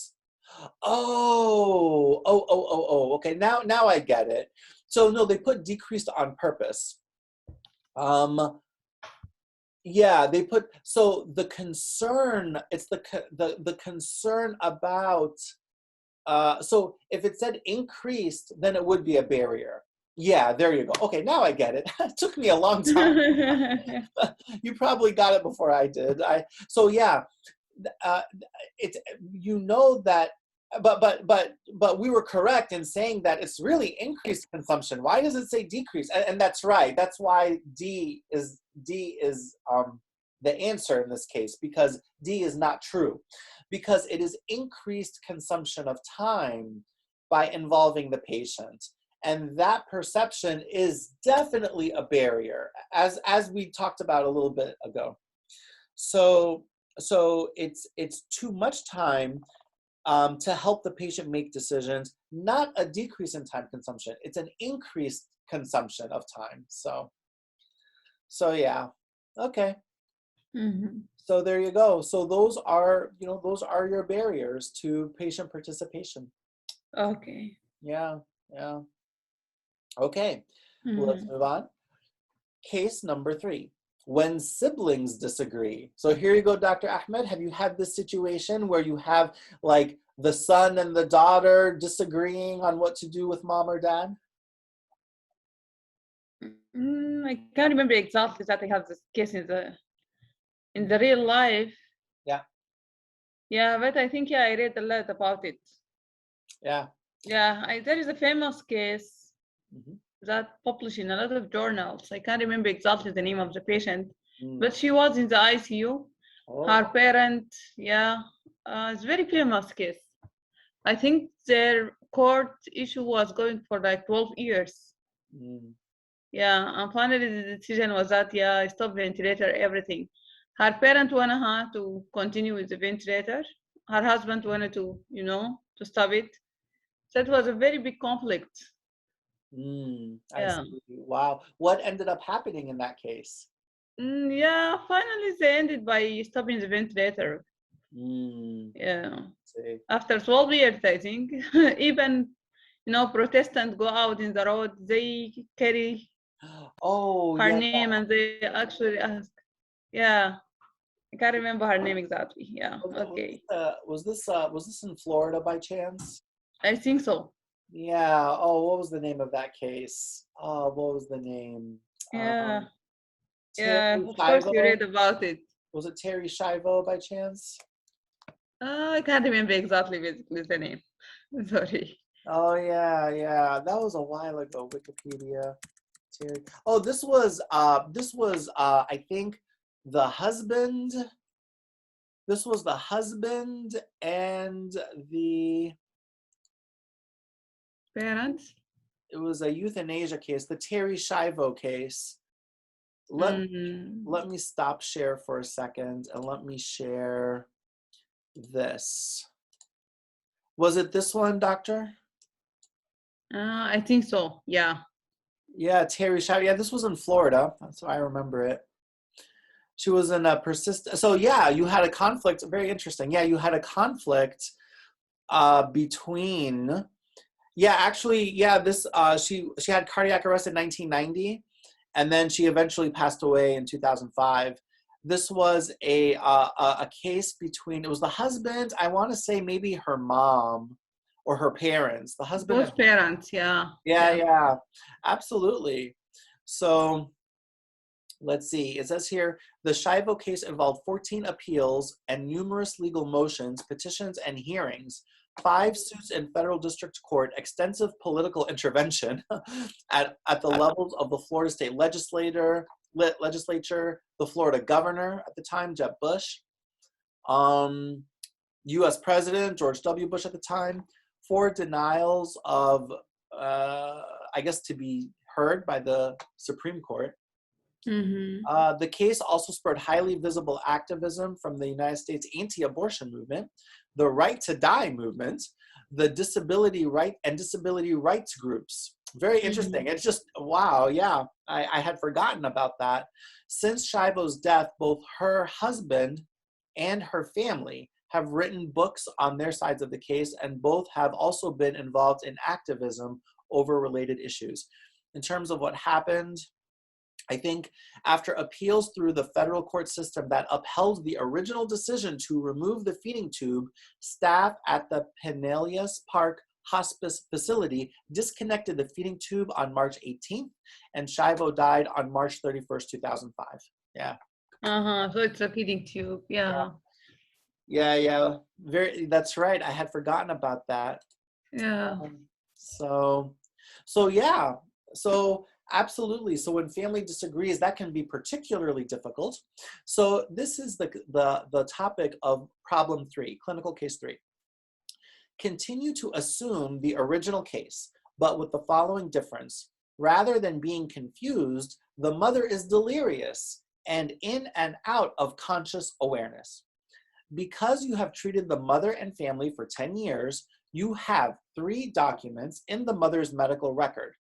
Okay. Now I get it. So no, they put decreased on purpose. Yeah, they put, so the concern, it's the concern about, so if it said increased, then it would be a barrier. Yeah, there you go. Okay, now I get it. It took me a long time. You probably got it before I did. So yeah, uh, it's, you know that, but we were correct in saying that it's really increased consumption. Why does it say decrease? And that's right. That's why D is the answer in this case, because D is not true, because it is increased consumption of time by involving the patient. And that perception is definitely a barrier, as we talked about a little bit ago. So it's too much time to help the patient make decisions, not a decrease in time consumption. It's an increased consumption of time. So yeah, okay. Mm-hmm. So there you go. So those are, those are your barriers to patient participation. Okay. Yeah, yeah. Okay, let's Mm-hmm. move on. Case number 3, when siblings disagree. So here you go, Dr. Ahmed. Have you had this situation where you have like the son and the daughter disagreeing on what to do with mom or dad? I can't remember exactly that I have this case in the real life. Yeah, Yeah, but I think I read a lot about it. yeah. Yeah, there is a famous case Mhm. that published in a lot of journals. I can't remember exactly the name of the patient, Mm. but she was in the ICU. Her Oh, parent, it's very famous case. I think their court issue was going for like 12 years. mm, Yeah, and finally the decision was that, stop ventilator, everything. Her parent wanted her to continue with the ventilator. Her husband wanted to stop it. So it was a very big conflict. I Yeah. see. Wow. What ended up happening in that case? Yeah, finally they ended by stopping the ventilator. Mm, Yeah. see. After 12 years, I think, even, Protestants go out in the road, they carry Oh, her yeah. name and they actually ask. Yeah, I can't remember her name exactly. Yeah, okay. Was this in Florida by chance? I think so. Yeah. Oh, what was the name of that case? Oh, what was the name? Yeah, yeah, Terry of course you Shivo? read about it. Was it Terry Shivo by chance? I can't remember exactly basically the name. Sorry. Oh yeah, yeah. That was a while ago. Wikipedia. Terry. Oh, this was I think the husband. This was the husband and the Parents? it was a euthanasia case, the Terry Shivo case. Let Mm, let me stop share for a second and let me share. this. Was it this one, doctor? I think so. Yeah. Yeah, Terry Shiver. Yeah, this was in Florida. That's why I remember it. She was in a persistent. So yeah, you had a conflict. Very interesting. Yeah, you had a conflict between. Yeah, actually, yeah. This she had cardiac arrest in 1990, and then she eventually passed away in 2005. This was a case between. It was the husband. I want to say maybe her mom or her parents. The husband and Both parents. Yeah. yeah, absolutely. So let's see. It says here, the Shivo case involved 14 appeals and numerous legal motions, petitions, and hearings, 5 suits in federal district court, extensive political intervention at the levels of the Florida state legislature, the Florida governor at the time, Jeb Bush, U.S. President George W. Bush at the time, 4 denials of, I guess, to be heard by the Supreme Court. The case also spurred highly visible activism from the United States anti-abortion movement, the Right to Die movement, the disability rights groups. Very interesting. It's just, wow, yeah, I had forgotten about that. Since Shivo's death, both her husband and her family have written books on their sides of the case, and both have also been involved in activism over related issues. In terms of what happened, I think after appeals through the federal court system that upheld the original decision to remove the feeding tube, staff at the Pinellas Park Hospice facility disconnected the feeding tube on March 18th, and Shivo died on March 31st, 2005. Yeah. So it's a feeding tube. Yeah. Yeah. That's right. I had forgotten about that. Yeah. So yeah. So absolutely. So when family disagrees, that can be particularly difficult. So this is the topic of problem 3, clinical case 3. Continue to assume the original case, but with the following difference. Rather than being confused, the mother is delirious and in and out of conscious awareness. Because you have treated the mother and family for 10 years, you have 3 documents in the mother's medical record.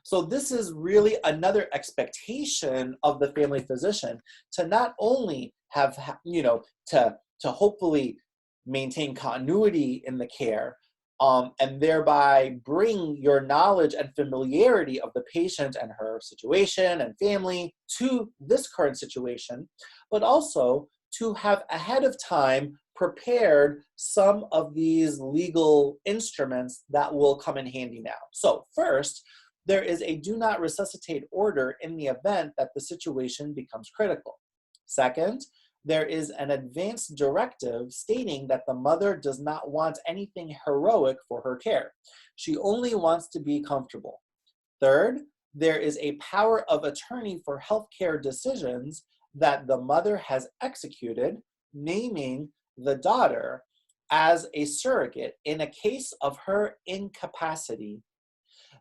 So this is really another expectation of the family physician to not only have, to hopefully maintain continuity in the care, and thereby bring your knowledge and familiarity of the patient and her situation and family to this current situation, but also to have ahead of time prepared some of these legal instruments that will come in handy now. So first, there is a do not resuscitate order in the event that the situation becomes critical. Second, there is an advance directive stating that the mother does not want anything heroic for her care. She only wants to be comfortable. Third, there is a power of attorney for healthcare decisions that the mother has executed, naming the daughter as a surrogate in a case of her incapacity.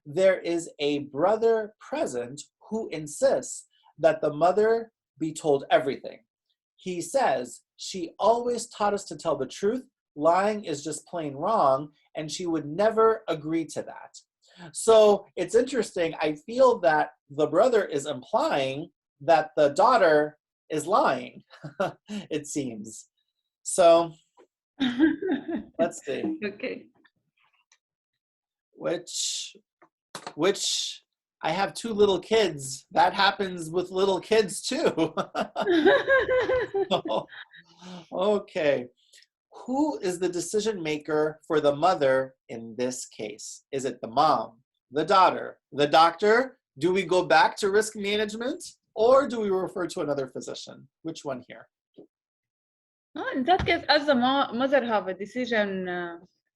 There is a brother present who insists that the mother be told everything. He says, she always taught us to tell the truth, lying is just plain wrong, and she would never agree to that. So it's interesting, I feel that the brother is implying that the daughter is lying, it seems. So let's see. Okay. Which I have 2 little kids. That happens with little kids too. Okay. Who is the decision maker for the mother in this case? Is it the mom, the daughter, the doctor? Do we go back to risk management, or do we refer to another physician? Which one here? In that case, as the mother have a decision,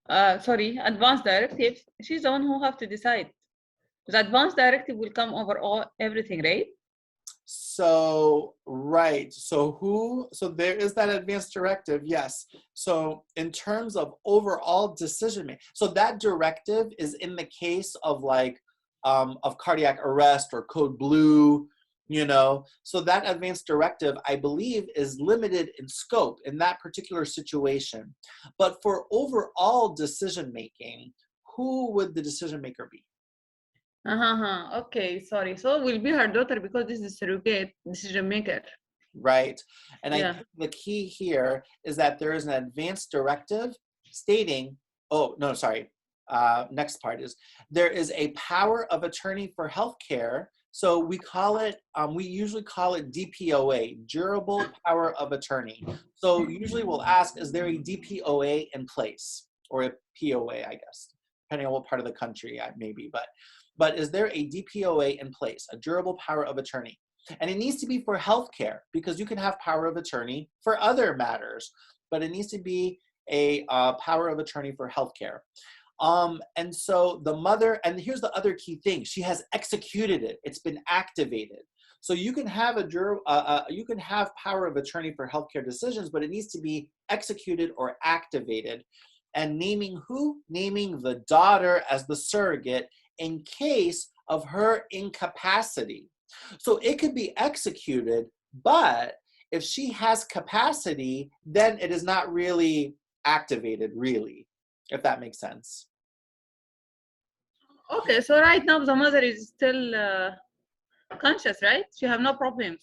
advance directive, she's the one who have to decide. The advance directive will come over everything, right? So, right. So there is that advance directive, yes. So in terms of overall decision making, so that directive is in the case of of cardiac arrest or code blue, So that advance directive, I believe, is limited in scope in that particular situation. But for overall decision making, who would the decision maker be? Okay, sorry. So it will be her daughter because this is surrogate decision maker. Right. And I Yeah. think the key here is that there is an advance directive stating, next part is there is a power of attorney for healthcare. So we usually call it DPOA, durable power of attorney. So usually we'll ask, is there a DPOA in place, or a POA, I guess, depending on what part of the country maybe, but is there a DPOA in place, a durable power of attorney? And it needs to be for healthcare, because you can have power of attorney for other matters, but it needs to be a power of attorney for healthcare. And so the mother, and here's the other key thing, she has executed it. It's been activated. So you can have you can have power of attorney for healthcare decisions, but it needs to be executed or activated. And naming who? Naming the daughter as the surrogate in case of her incapacity. So it could be executed, but if she has capacity, then it is not really activated, really, if that makes sense. Okay, so right now the mother is still conscious, right? She have no problems.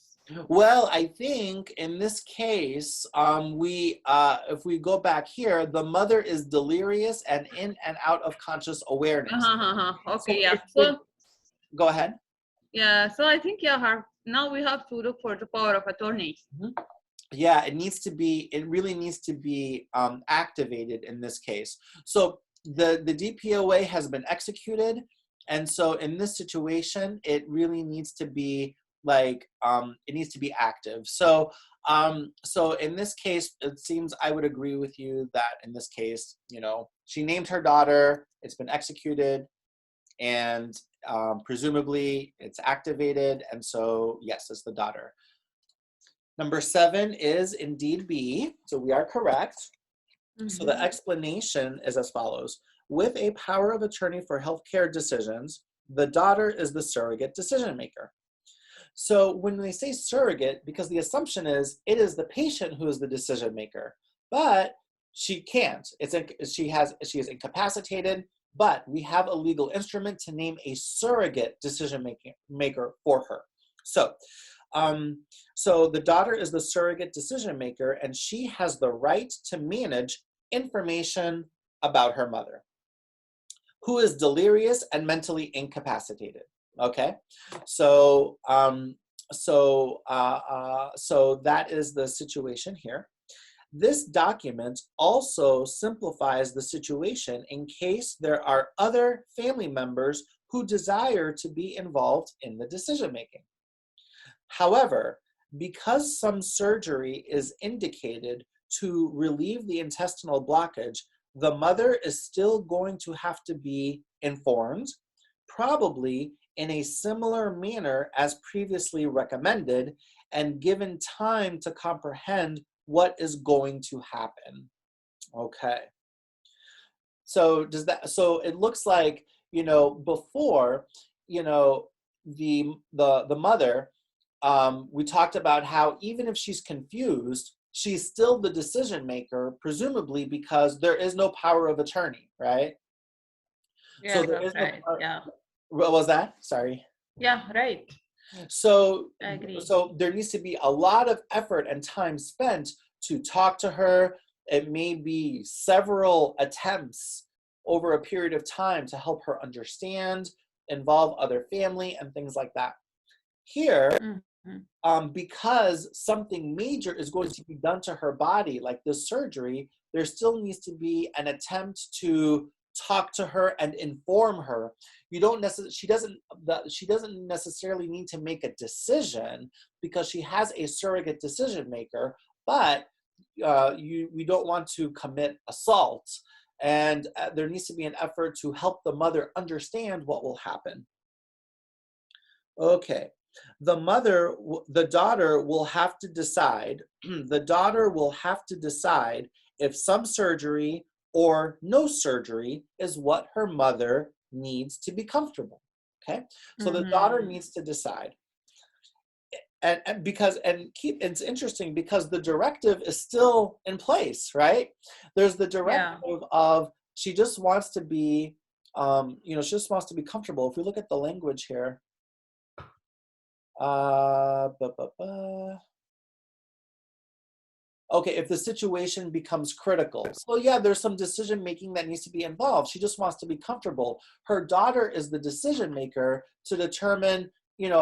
Well, I think in this case, if we go back here, the mother is delirious and in and out of conscious awareness. Okay, yeah. So go ahead. Yeah, so I think now we have to look for the power of attorney. Yeah, it really needs to be activated in this case. So the DPOA has been executed, and so in this situation, it really needs to be it needs to be active. So in this case, it seems I would agree with you that in this case, she named her daughter, it's been executed, and presumably it's activated, and so yes, it's the daughter. Number 7 is indeed B, so we are correct. So the explanation is as follows. With a power of attorney for healthcare decisions, the daughter is the surrogate decision maker. So when they say surrogate, because the assumption is it is the patient who is the decision maker, but she can't. She is incapacitated, but we have a legal instrument to name a surrogate decision maker for her. So the daughter is the surrogate decision maker, and she has the right to manage information about her mother, who is delirious and mentally incapacitated. Okay, so that is the situation here. This document also simplifies the situation in case there are other family members who desire to be involved in the decision making. However, because some surgery is indicated to relieve the intestinal blockage, the mother is still going to have to be informed, probably in a similar manner as previously recommended, and given time to comprehend what is going to happen. Okay. So it looks like, before, the mother, we talked about how even if she's confused, she's still the decision maker, presumably because there is no power of attorney, right? Yeah, so there is right. no, Yeah. What was that? Sorry. Yeah, right. So I agree. So there needs to be a lot of effort and time spent to talk to her. It may be several attempts over a period of time to help her understand, involve other family, and things like that. Here, because something major is going to be done to her body, like this surgery, there still needs to be an attempt to talk to her and inform her. She doesn't necessarily need to make a decision because she has a surrogate decision maker, but we don't want to commit assault, and there needs to be an effort to help the mother understand what will happen. Okay. The daughter will have to decide. The daughter will have to decide if some surgery or no surgery is what her mother needs to be comfortable. Okay, so the daughter needs to decide. it's interesting because the directive is still in place, right? There's the directive of she just wants to be, she just wants to be comfortable. If we look at the language here, okay, if the situation becomes critical. So yeah, there's some decision making that needs to be involved. She just wants to be comfortable. Her daughter is the decision maker to determine,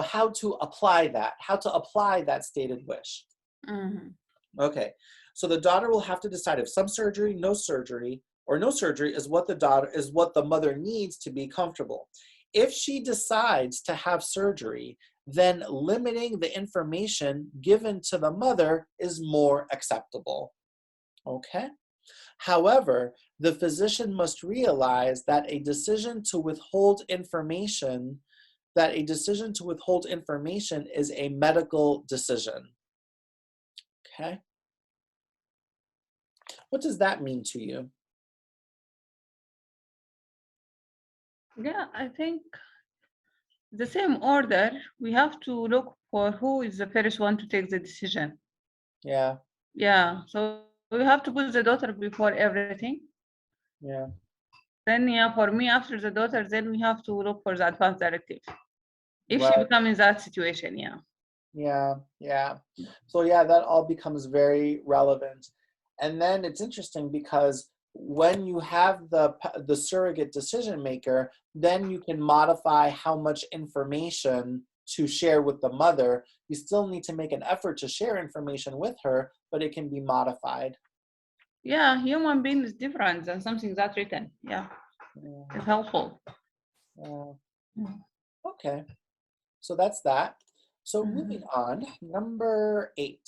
how to apply that stated wish. Mm-hmm. Okay, so the daughter will have to decide if some surgery, no surgery, or no surgery is what the mother needs to be comfortable. If she decides to have surgery, then limiting the information given to the mother is more acceptable. Okay? However, the physician must realize that a decision to withhold information is a medical decision. Okay? What does that mean to you? Yeah, I think the same order, we have to look for who is the first one to take the decision. Yeah. Yeah, so we have to put the daughter before everything. Yeah. Then, for me, after the daughter, then we have to look for the advance directive. If Right. she becomes in that situation, Yeah. So yeah, that all becomes very relevant. And then it's interesting because when you have the surrogate decision maker, then you can modify how much information to share with the mother. You still need to make an effort to share information with her, but it can be modified. Yeah, human being is different than something that's written. Yeah. It's helpful. Okay, so that's that. So moving on, number 8.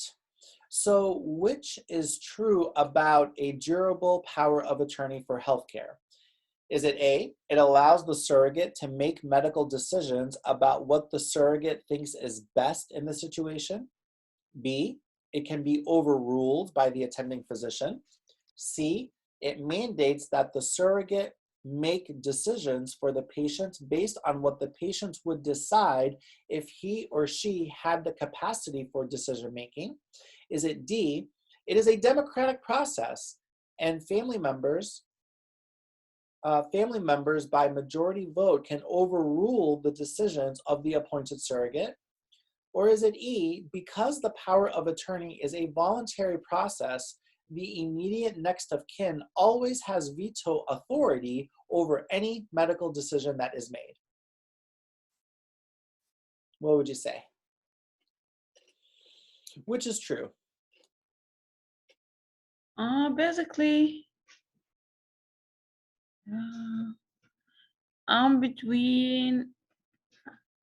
So which is true about a durable power of attorney for healthcare? Is it A, it allows the surrogate to make medical decisions about what the surrogate thinks is best in the situation? B, it can be overruled by the attending physician. C, it mandates that the surrogate make decisions for the patient based on what the patient would decide if he or she had the capacity for decision making. Is it D, it is a democratic process and family members by majority vote can overrule the decisions of the appointed surrogate? Or is it E, because the power of attorney is a voluntary process, the immediate next of kin always has veto authority over any medical decision that is made? What would you say? Which is true? Basically, I'm between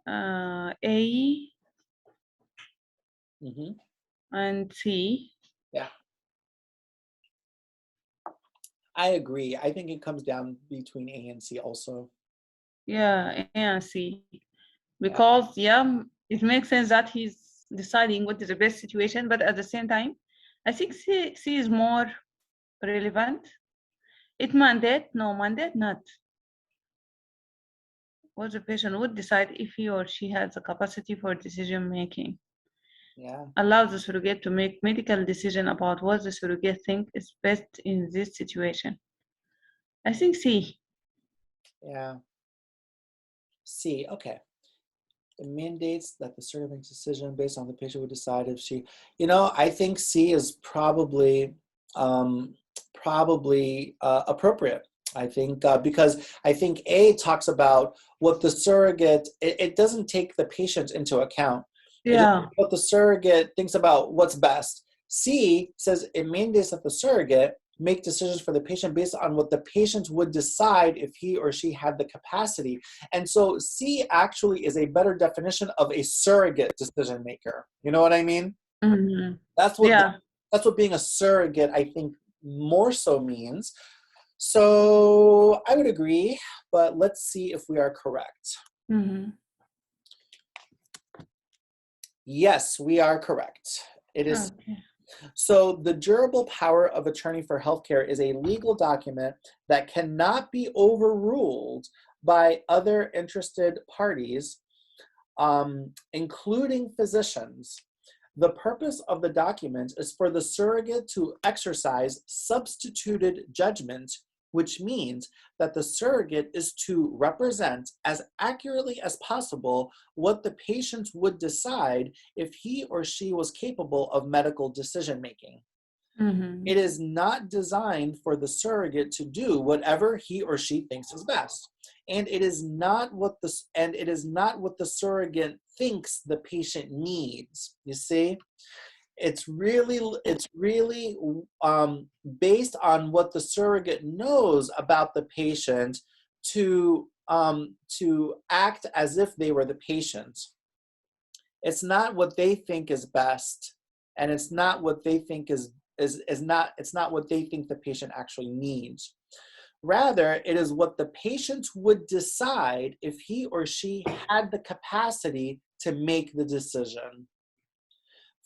A and C. Yeah. I agree. I think it comes down between A and C also. Yeah, A and C. Because, it makes sense that he's deciding what is the best situation, but at the same time, I think C is more relevant. It mandate, no mandate, not. What the patient would decide if he or she has the capacity for decision making. Yeah. Allows the surrogate to make medical decision about what the surrogate think is best in this situation. I think C. Yeah. C, okay. It mandates that the surrogate makes a decision based on the patient would decide if she, I think C is probably appropriate. I think because I think A talks about what the surrogate, it doesn't take the patient into account. Yeah. What the surrogate thinks about what's best. C says it mandates that the surrogate make decisions for the patient based on what the patient would decide if he or she had the capacity. And so C actually is a better definition of a surrogate decision maker. You know what I mean? Mm-hmm. That's what being a surrogate, I think, more so means. So I would agree, but let's see if we are correct. Mm-hmm. Yes, we are correct. It is. Okay. So the durable power of attorney for healthcare is a legal document that cannot be overruled by other interested parties, including physicians, The purpose of the document is for the surrogate to exercise substituted judgment, which means that the surrogate is to represent as accurately as possible what the patient would decide if he or she was capable of medical decision making. It is not designed for the surrogate to do whatever he or she thinks is best. And it is not what the surrogate thinks the patient needs. You see? It's really based on what the surrogate knows about the patient to act as if they were the patient. It's not what they think is best, and it's not what they think it's not what they think the patient actually needs. Rather, it is what the patient would decide if he or she had the capacity to make the decision.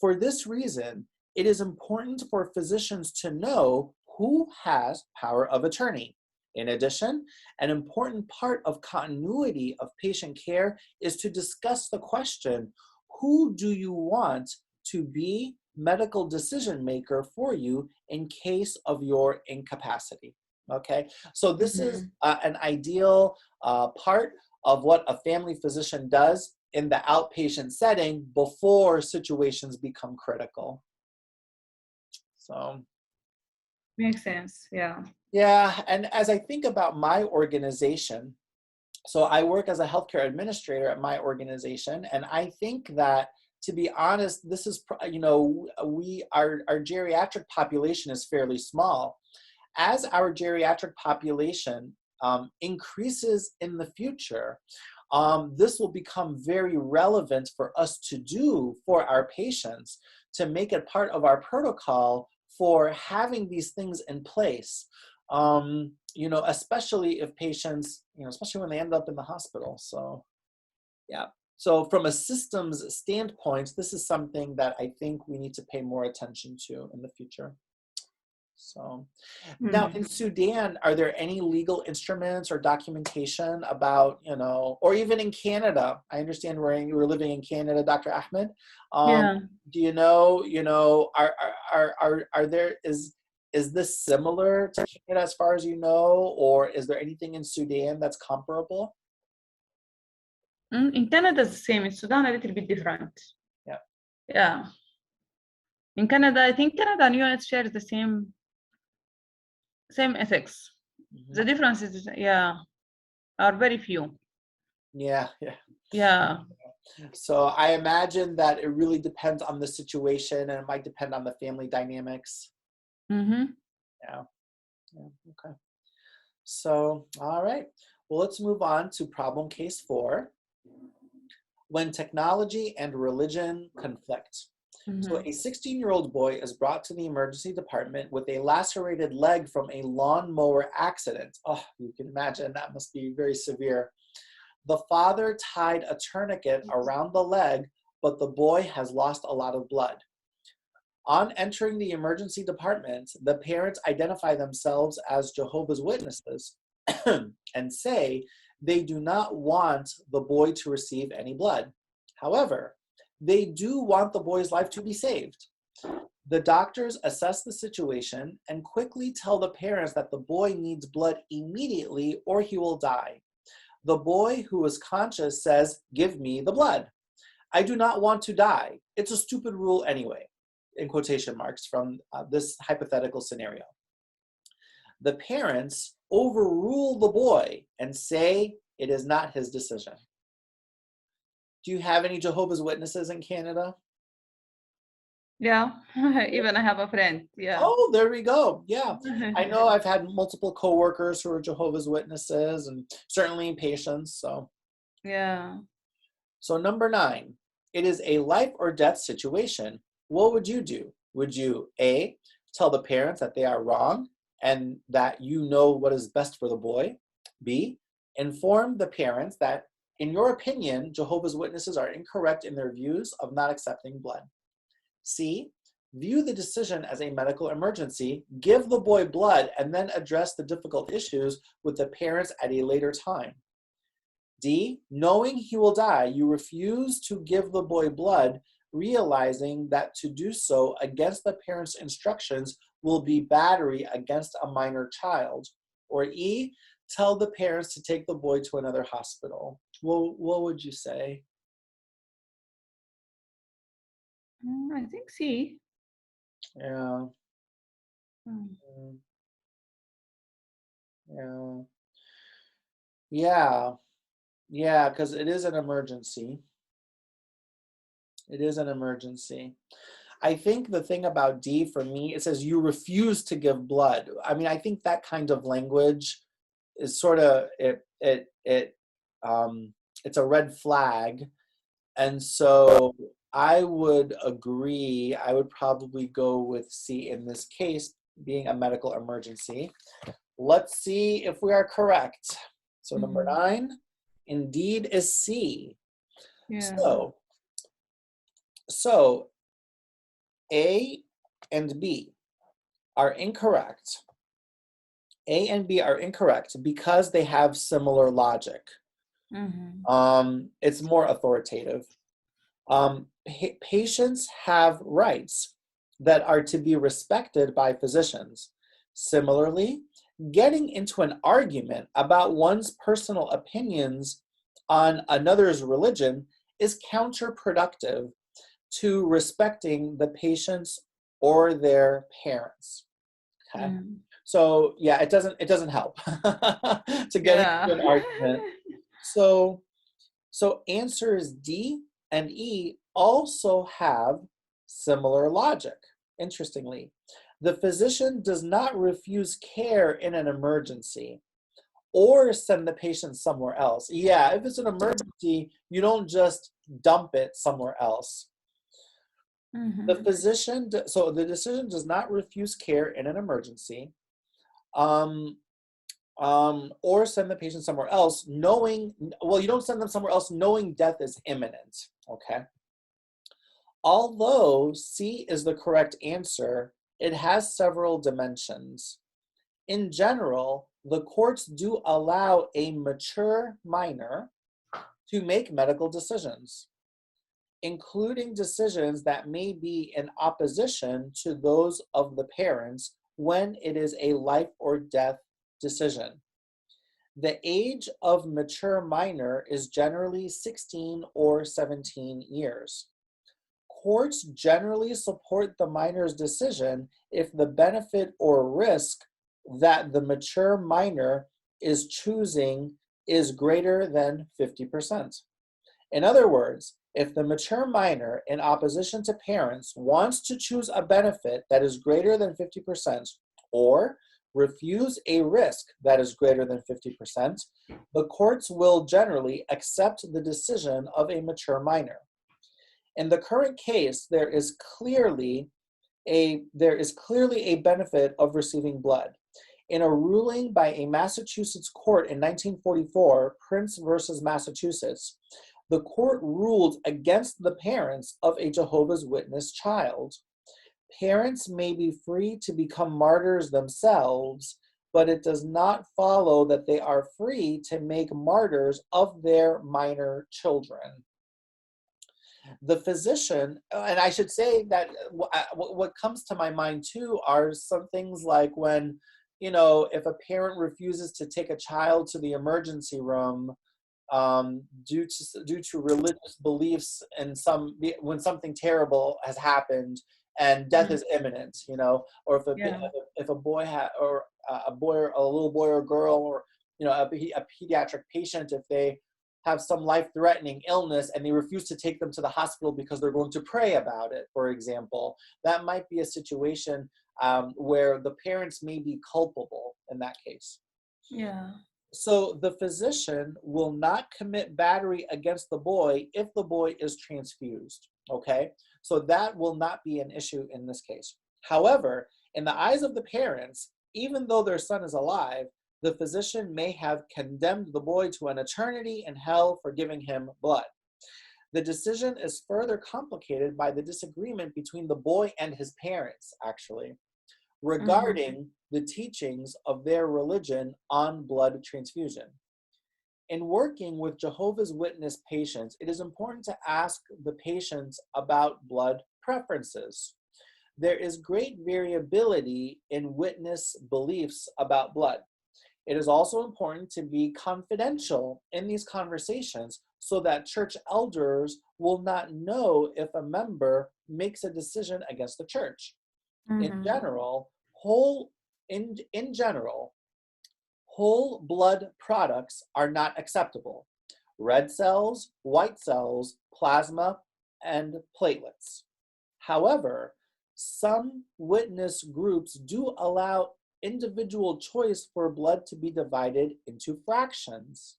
For this reason, it is important for physicians to know who has power of attorney. In addition, an important part of continuity of patient care is to discuss the question, who do you want to be medical decision maker for you in case of your incapacity? Okay, so this is an ideal part of what a family physician does in the outpatient setting before situations become critical. So makes sense. Yeah, and as I think about my organization, so I work as a healthcare administrator at my organization, and I think that, to be honest, this is, our geriatric population is fairly small. As our geriatric population increases in the future, this will become very relevant for us to do for our patients, to make it part of our protocol for having these things in place, especially if patients, especially when they end up in the hospital. So, yeah. So from a systems standpoint, this is something that I think we need to pay more attention to in the future. So now in Sudan, are there any legal instruments or documentation about, or even in Canada? I understand you were living in Canada, Dr. Ahmed. Do you know, are there, is this similar to Canada as far as you know, or is there anything in Sudan that's comparable? In Canada, it's the same. In Sudan, a little bit different. Yeah. In Canada, I think Canada and US share the same ethics. The differences, are very few. Yeah. So I imagine that it really depends on the situation, and it might depend on the family dynamics. Yeah. Okay. So, all right. Well, let's move on to problem case 4. When technology and religion conflict. So a 16-year-old boy is brought to the emergency department with a lacerated leg from a lawnmower accident. Oh, you can imagine that must be very severe. The father tied a tourniquet around the leg, but the boy has lost a lot of blood. On entering the emergency department, the parents identify themselves as Jehovah's Witnesses and say they do not want the boy to receive any blood. However, they do want the boy's life to be saved. The doctors assess the situation and quickly tell the parents that the boy needs blood immediately or he will die. The boy, who is conscious, says, "Give me the blood. I do not want to die. It's a stupid rule anyway," in quotation marks from this hypothetical scenario. The parents overrule the boy and say it is not his decision. Do you have any Jehovah's Witnesses in Canada? Yeah, even I have a friend. Yeah. Oh, there we go. Yeah. I know I've had multiple coworkers who are Jehovah's Witnesses, and certainly patients. So, yeah. So number 9, it is a life or death situation. What would you do? Would you A, tell the parents that they are wrong and that you know what is best for the boy? B, inform the parents that, in your opinion, Jehovah's Witnesses are incorrect in their views of not accepting blood? C, view the decision as a medical emergency, give the boy blood, and then address the difficult issues with the parents at a later time. D, knowing he will die, you refuse to give the boy blood, realizing that to do so against the parent's instructions will be battery against a minor child. Or E, tell the parents to take the boy to another hospital. Well, what would you say? I think C. Yeah. Mm. Yeah. Yeah. Yeah, because it is an emergency. It is an emergency. I think the thing about D for me, it says you refuse to give blood. I mean, I think that kind of language is sort of it's a red flag. And so I would agree. I would probably go with C in this case, being a medical emergency. Let's see if we are correct. So number 9, indeed, is C. Yeah. So A and B are incorrect. A and B are incorrect because they have similar logic. It's more authoritative. Patients have rights that are to be respected by physicians. Similarly, getting into an argument about one's personal opinions on another's religion is counterproductive to respecting the patients or their parents. Okay. So yeah, it doesn't help to get into an argument. So answers D and E also have similar logic. Interestingly, the physician does not refuse care in an emergency or send the patient somewhere else. Yeah, if it's an emergency, you don't just dump it somewhere else. The physician, so the decision does not refuse care in an emergency, or send the patient somewhere else knowing, well, you don't send them somewhere else knowing death is imminent, okay? Although C is the correct answer, it has several dimensions. In general, the courts do allow a mature minor to make medical decisions, including decisions that may be in opposition to those of the parents when it is a life or death decision. The age of mature minor is generally 16 or 17 years. Courts generally support the minor's decision if the benefit or risk that the mature minor is choosing is greater than 50%. In other words, if the mature minor, in opposition to parents, wants to choose a benefit that is greater than 50% or refuse a risk that is greater than 50%, the courts will generally accept the decision of a mature minor. In the current case, there is clearly a benefit of receiving blood. In a ruling by a Massachusetts court in 1944, Prince versus Massachusetts, the court ruled against the parents of a Jehovah's Witness child. Parents may be free to become martyrs themselves, but it does not follow that they are free to make martyrs of their minor children. The physician, and I should say that what comes to my mind too are some things like when, if a parent refuses to take a child to the emergency room due to religious beliefs and when something terrible has happened and death is imminent, or if a boy or a little boy or girl, or a pediatric patient, if they have some life-threatening illness and they refuse to take them to the hospital because they're going to pray about it, for example, that might be a situation where the parents may be culpable in that case. Yeah. So the physician will not commit battery against the boy if the boy is transfused, okay? So that will not be an issue in this case. However, in the eyes of the parents, even though their son is alive, the physician may have condemned the boy to an eternity in hell for giving him blood. The decision is further complicated by the disagreement between the boy and his parents, actually, regarding the teachings of their religion on blood transfusion. In working with Jehovah's Witness patients, it is important to ask the patients about blood preferences. There is great variability in witness beliefs about blood. It is also important to be confidential in these conversations so that church elders will not know if a member makes a decision against the church. In general, whole blood products are not acceptable. Red cells, white cells, plasma, and platelets. However, some witness groups do allow individual choice for blood to be divided into fractions.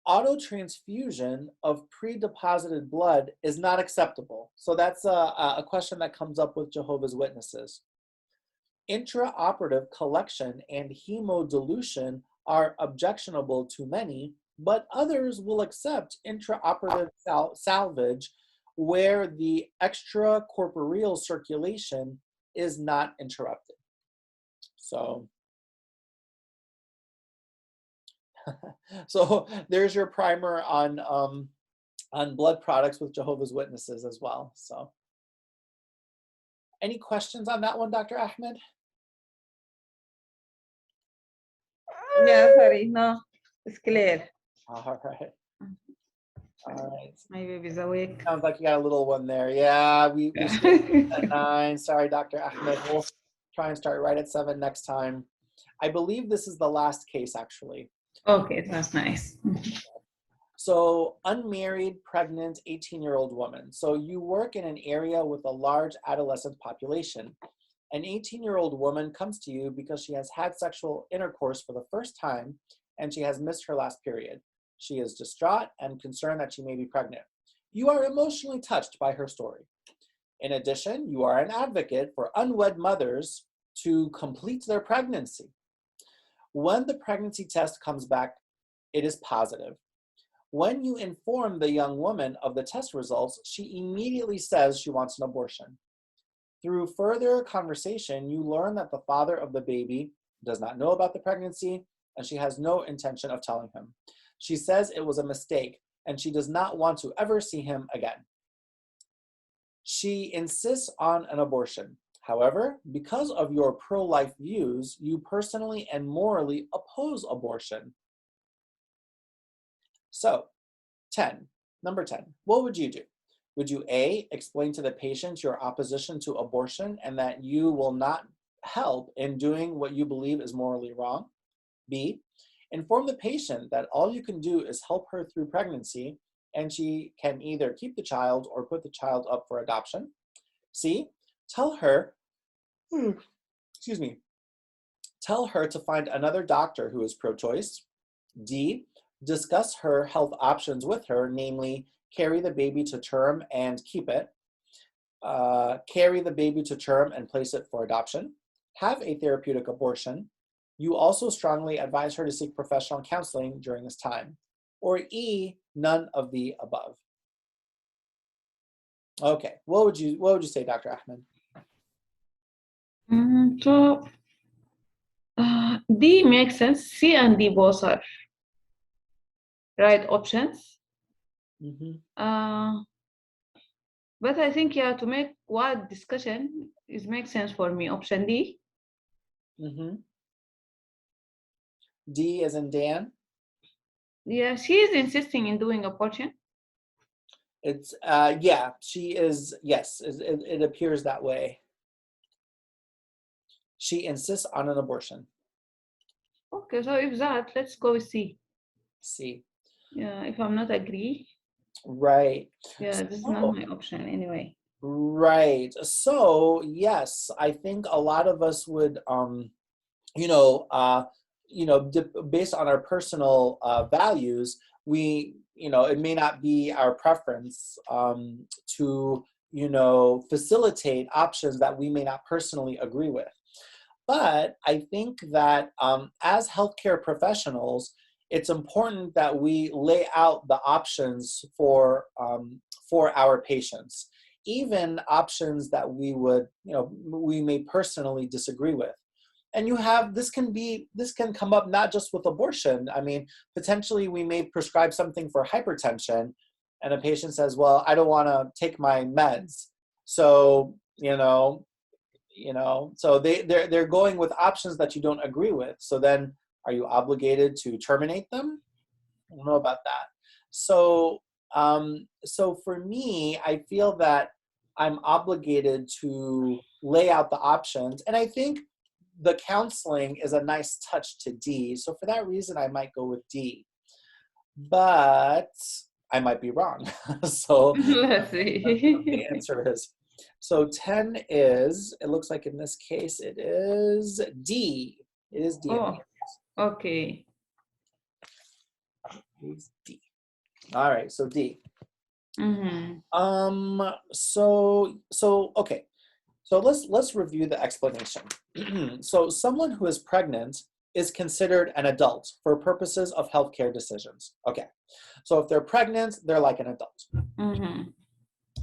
Autotransfusion of pre-deposited blood is not acceptable. So that's a question that comes up with Jehovah's Witnesses. Intraoperative collection and hemodilution are objectionable to many, but others will accept intraoperative salvage where the extracorporeal circulation is not interrupted. So, so there's your primer on blood products with Jehovah's Witnesses as well. So, any questions on that one, Dr. Ahmed? Yeah, sorry, no, it's clear. All right. All right. My baby's awake. Sounds like you got a little one there. Yeah, we started at 9. Sorry, Dr. Ahmed. We'll try and start right at 7 next time. I believe this is the last case, actually. Okay, that's nice. So, unmarried, pregnant, 18-year-old woman. So you work in an area with a large adolescent population. An 18-year-old woman comes to you because she has had sexual intercourse for the first time and she has missed her last period. She is distraught and concerned that she may be pregnant. You are emotionally touched by her story. In addition, you are an advocate for unwed mothers to complete their pregnancy. When the pregnancy test comes back, it is positive. When you inform the young woman of the test results, she immediately says she wants an abortion. Through further conversation, you learn that the father of the baby does not know about the pregnancy, and she has no intention of telling him. She says it was a mistake, and she does not want to ever see him again. She insists on an abortion. However, because of your pro-life views, you personally and morally oppose abortion. So, number 10, what would you do? Would you A, explain to the patient your opposition to abortion and that you will not help in doing what you believe is morally wrong? B, inform the patient that all you can do is help her through pregnancy and she can either keep the child or put the child up for adoption. C, tell her to find another doctor who is pro-choice. D, discuss her health options with her, namely carry the baby to term and keep it, carry the baby to term and place it for adoption, have a therapeutic abortion. You also strongly advise her to seek professional counseling during this time. Or E, none of the above. Okay, what would you say, Dr. Ahmed? So D makes sense. C and D both are right options. But I think, yeah, to make wide discussion, it makes sense for me. Option D. D as in Dan? Yeah, she is insisting in doing abortion. It's, yeah, she is, yes, it appears that way. She insists on an abortion. Okay, so if that, let's go with C. C. Yeah, if I'm not agree. Right. Yeah, this is not my option anyway. Right. So, yes, I think a lot of us would, based on our personal values, it may not be our preference to, facilitate options that we may not personally agree with. But I think that as healthcare professionals, it's important that we lay out the options for our patients, even options that we may personally disagree with. And you have, this can come up not just with abortion. I mean, potentially we may prescribe something for hypertension and a patient says, well, I don't want to take my meds. So, so they're going with options that you don't agree with. So then are you obligated to terminate them? I don't know about that. So, so for me, I feel that I'm obligated to lay out the options. And I think the counseling is a nice touch to D. So for that reason, I might go with D. But I might be wrong. So Let's see. the answer is, so 10 is, it looks like in this case, it is D. It is D. Oh, okay. It's D. All right, so D. Mm-hmm. Okay. So let's review the explanation. So someone who is pregnant is considered an adult for purposes of healthcare decisions. Okay. So if they're pregnant, they're like an adult. Mm-hmm.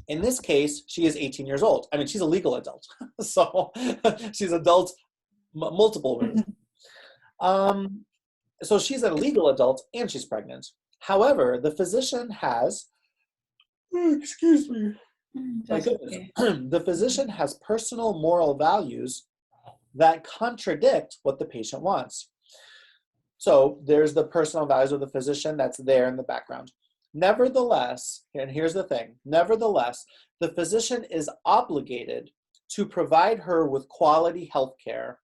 In this case, she is 18 years old. I mean, she's a legal adult. So she's adult multiple ways. So she's a legal adult and she's pregnant. However, the physician has, excuse me, my goodness. Okay. The physician has personal moral values that contradict what the patient wants. So there's the personal values of the physician that's there in the background. Nevertheless, and here's the thing, nevertheless, the physician is obligated to provide her with quality health care,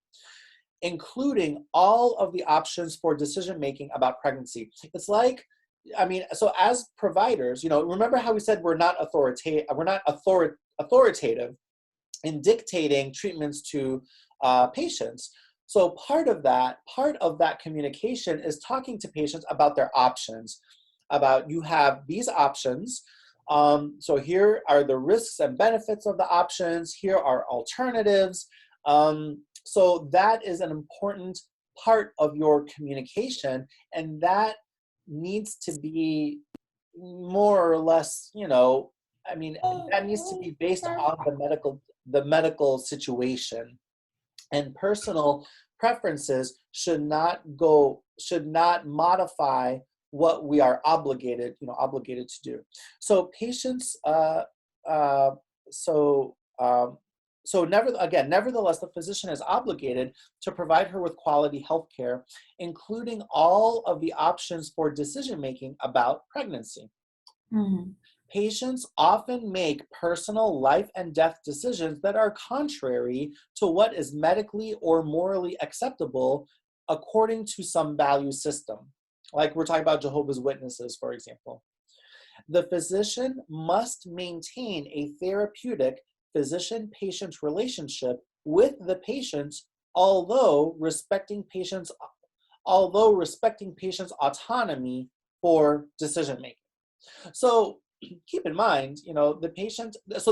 including all of the options for decision-making about pregnancy. It's like, I mean, so as providers, remember how we said we're not authoritative in dictating treatments to patients. So part of that communication is talking to patients about their options, about you have these options. So here are the risks and benefits of the options. Here are alternatives. So that is an important part of your communication, and that needs to be more or less, that needs to be based on the medical situation. And personal preferences should not modify what we are obligated to do. So patients, nevertheless, the physician is obligated to provide her with quality health care, including all of the options for decision-making about pregnancy. Mm-hmm. Patients often make personal life and death decisions that are contrary to what is medically or morally acceptable according to some value system. Like we're talking about Jehovah's Witnesses, for example. The physician must maintain a therapeutic physician-patient relationship with the patient, although respecting patients' autonomy for decision-making. So keep in mind, the patient, so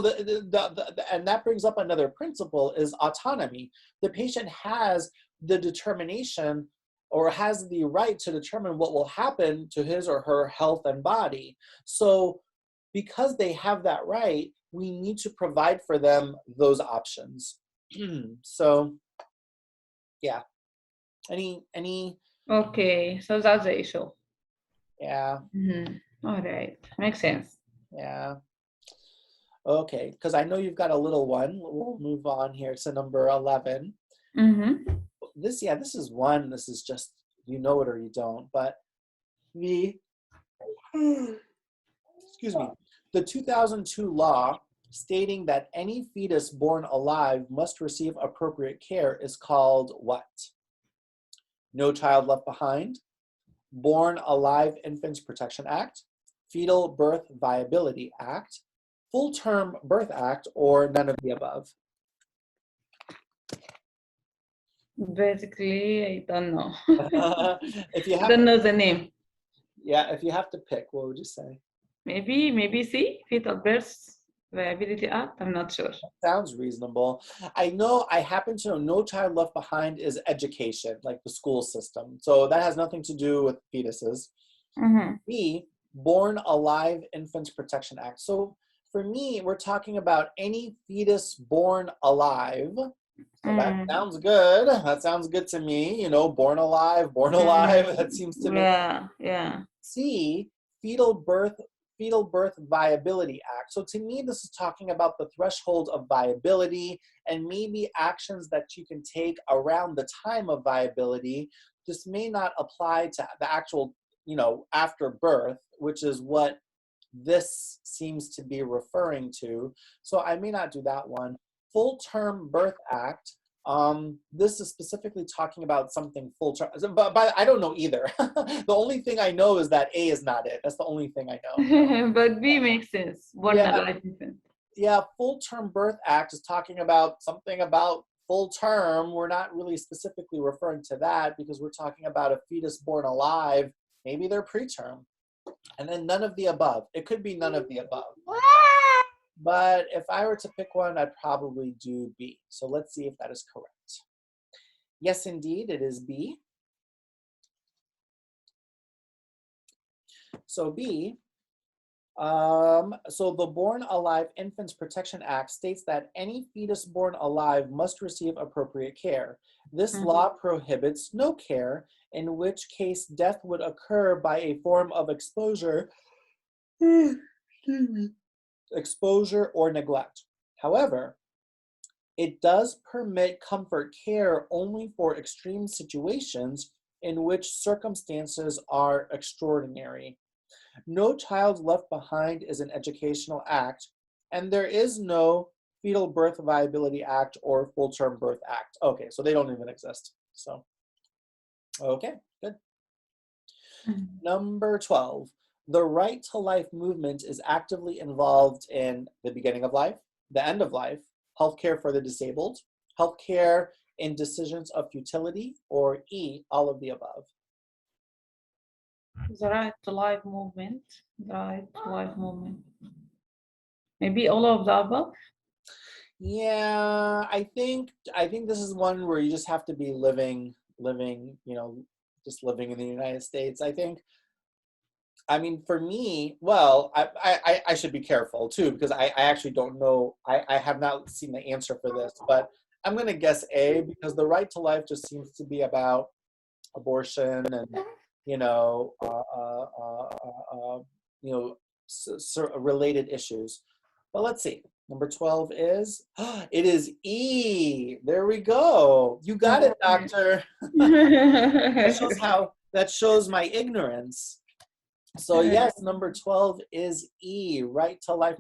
and that brings up another principle is autonomy. The patient has the determination or has the right to determine what will happen to his or her health and body. So because they have that right, we need to provide for them those options. So yeah. Any Okay, so that's the issue. Yeah. Mm-hmm. All right, makes sense. Yeah. Okay, because I know you've got a little one. We'll move on here to number 11. Mm-hmm. This is one. This is just, you know it or you don't. But excuse me, the 2002 law stating that any fetus born alive must receive appropriate care is called what? No Child Left Behind, Born Alive Infants Protection Act, Fetal Birth Viability Act, Full Term Birth Act, or none of the above? Basically, I don't know. If you have Don't know the name. Yeah, if you have to pick, what would you say? Maybe C, Fetal Birth Viability Act. I'm not sure. Sounds reasonable. I happen to know No Child Left Behind is education, like the school system. So that has nothing to do with fetuses. Mm-hmm. B, Born Alive Infants Protection Act. So for me, we're talking about any fetus born alive So that sounds good. That sounds good to me. You know, born alive, born alive. That seems to make Yeah, yeah. C, fetal birth viability act. So to me, this is talking about the threshold of viability and maybe actions that you can take around the time of viability. This may not apply to the actual, you know, after birth, which is what this seems to be referring to. So I may not do that one. Full Term Birth Act. This is specifically talking about something full term, but I don't know either. The only thing I know is that A is not it. That's the only thing I know. But B makes sense. Born Yeah, alive infant. yeah. Full Term Birth Act is talking about something about full term. We're not really specifically referring to that because we're talking about a fetus born alive. Maybe they're preterm. And then none of the above. It could be none of the above. But if I were to pick one, I'd probably do B. So let's see if that is correct. Yes, indeed, it is B. So B, so the Born Alive Infants Protection Act states that any fetus born alive must receive appropriate care. This law prohibits no care, in which case death would occur by a form of exposure or neglect. However, it does permit comfort care only for extreme situations in which circumstances are extraordinary. No Child Left Behind is an educational act, and there is no Fetal Birth Viability Act or Full Term Birth Act. Okay, so they don't even exist. So, okay, good. Number 12, the right to life movement is actively involved in the beginning of life, the end of life, healthcare for the disabled, healthcare in decisions of futility, or E, all of the above. The right to life movement. The right to life movement. Maybe all of the above. Yeah, I think this is one where you just have to be living, you know, just living in the United States. I mean, for me, well, I should be careful too, because I actually don't know. I have not seen the answer for this, but I'm going to guess A, because the right to life just seems to be about abortion and, you know, related issues. But let's see. Number 12 is, it is E. There we go. You got it, doctor. That shows my ignorance. So yes, number 12 is E, right to life.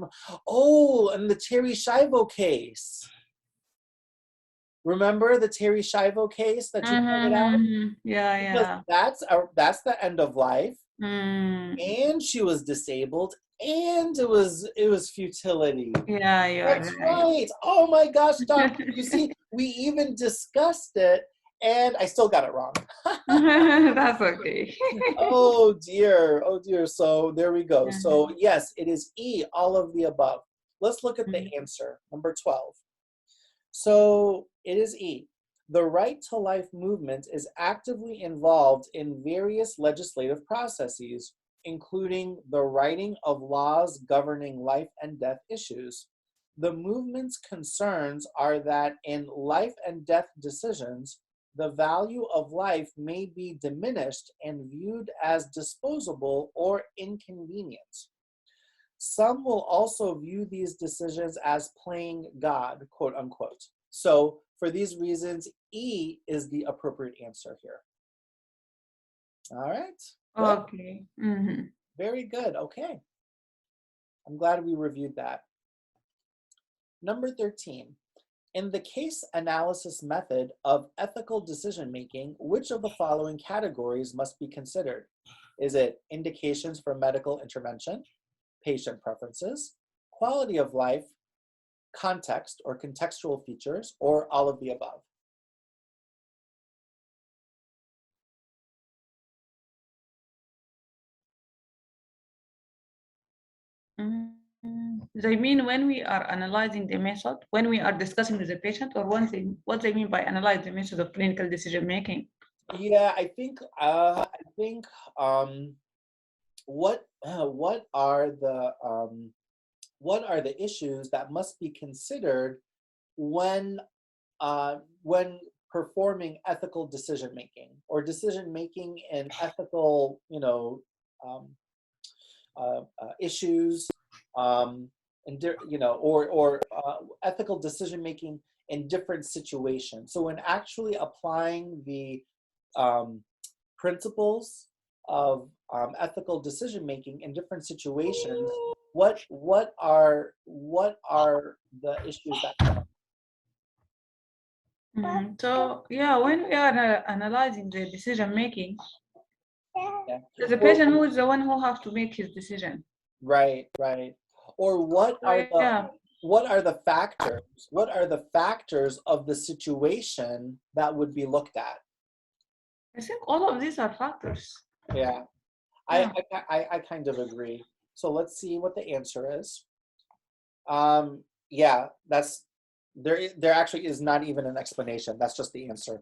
Oh, and the Terry Schiavo case. Remember the Terry Schiavo case that you pointed out? Yeah, because yeah. that's the end of life, and she was disabled, and it was futility. Yeah, you're That's right. Oh my gosh, doctor! You see, we even discussed it, and I still got it wrong. That's okay. Oh dear, oh dear. So there we go. So yes, it is E, all of the above. Let's look at the answer, number 12. So it is E. The right to life movement is actively involved in various legislative processes, including the writing of laws governing life and death issues. The movement's concerns are that in life and death decisions, the value of life may be diminished and viewed as disposable or inconvenient. Some will also view these decisions as playing God, quote unquote. So for these reasons, E is the appropriate answer here. All right. Good. Okay. Very good. Okay. I'm glad we reviewed that. Number 13. In the case analysis method of ethical decision-making, which of the following categories must be considered? Is it indications for medical intervention, patient preferences, quality of life, context or contextual features, or all of the above? They mean when we are analyzing the method, when we are discussing with the patient, or what they mean by analyze the method of clinical decision making? Yeah, I think what are the issues that must be considered when when performing ethical decision making or decision making in ethical, issues, and or ethical decision making in different situations. So when actually applying the principles of ethical decision making in different situations, what are the issues that come up? So yeah, when we are analyzing the decision making, Yeah. the patient who is the one who has to make his decision. Right. Or what are the factors? What are the factors of the situation that would be looked at? I think all of these are factors. Yeah. I kind of agree. So let's see what the answer is. Yeah, there actually is not even an explanation. That's just the answer.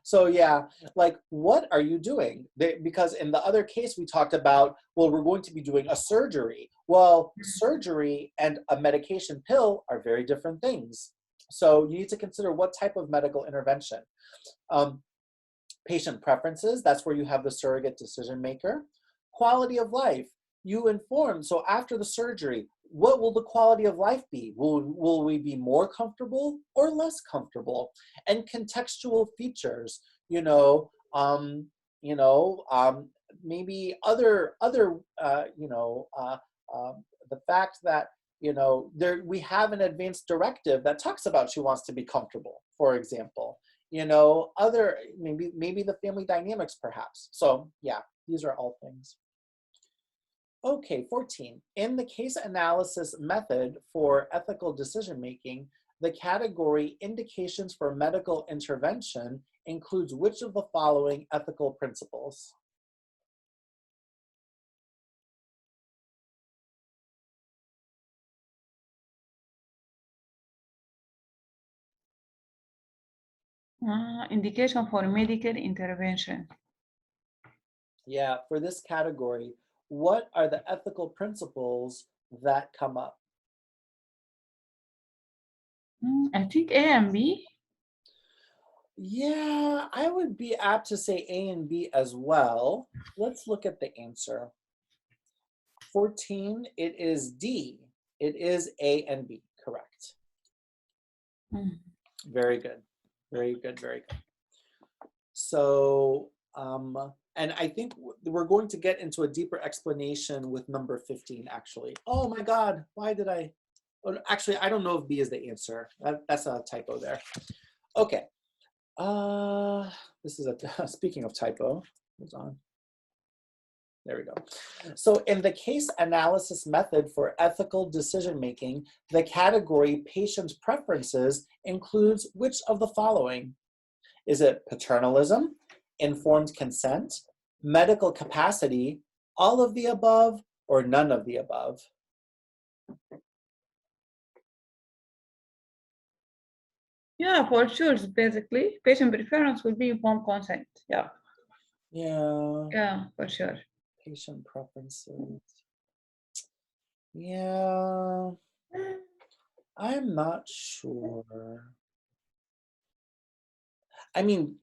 So yeah, like what are you doing? Because in the other case we talked about, well, we're going to be doing a surgery. Well, surgery and a medication pill are very different things. So you need to consider what type of medical intervention. Patient preferences, that's where you have the surrogate decision maker. Quality of life, you inform. So after the surgery, what will the quality of life be? Will we be more comfortable or less comfortable? And contextual features, maybe other the fact that we have an advanced directive that talks about she wants to be comfortable, for example. Other maybe the family dynamics perhaps. So yeah, these are all things. Okay, 14. In the case analysis method for ethical decision making, the category indications for medical intervention includes which of the following ethical principles? Indication for medical intervention. Yeah, for this category, what are the ethical principles that come up? I think A and B. Yeah, I would be apt to say A and B as well. Let's look at the answer. 14, it is D. It is A and B, correct. Very good. Very good. So, and I think we're going to get into a deeper explanation with number 15, actually. Oh my God, why did I? Actually, I don't know if B is the answer. That's a typo there. Okay. This is speaking of typo, hold on. There we go. So in the case analysis method for ethical decision making, the category patient's preferences includes which of the following? Is it paternalism, informed consent, medical capacity, all of the above, or none of the above? Yeah, for sure. Basically, patient preference will be informed consent. Yeah. Yeah, for sure. Patient preferences. Yeah, I'm not sure. I mean,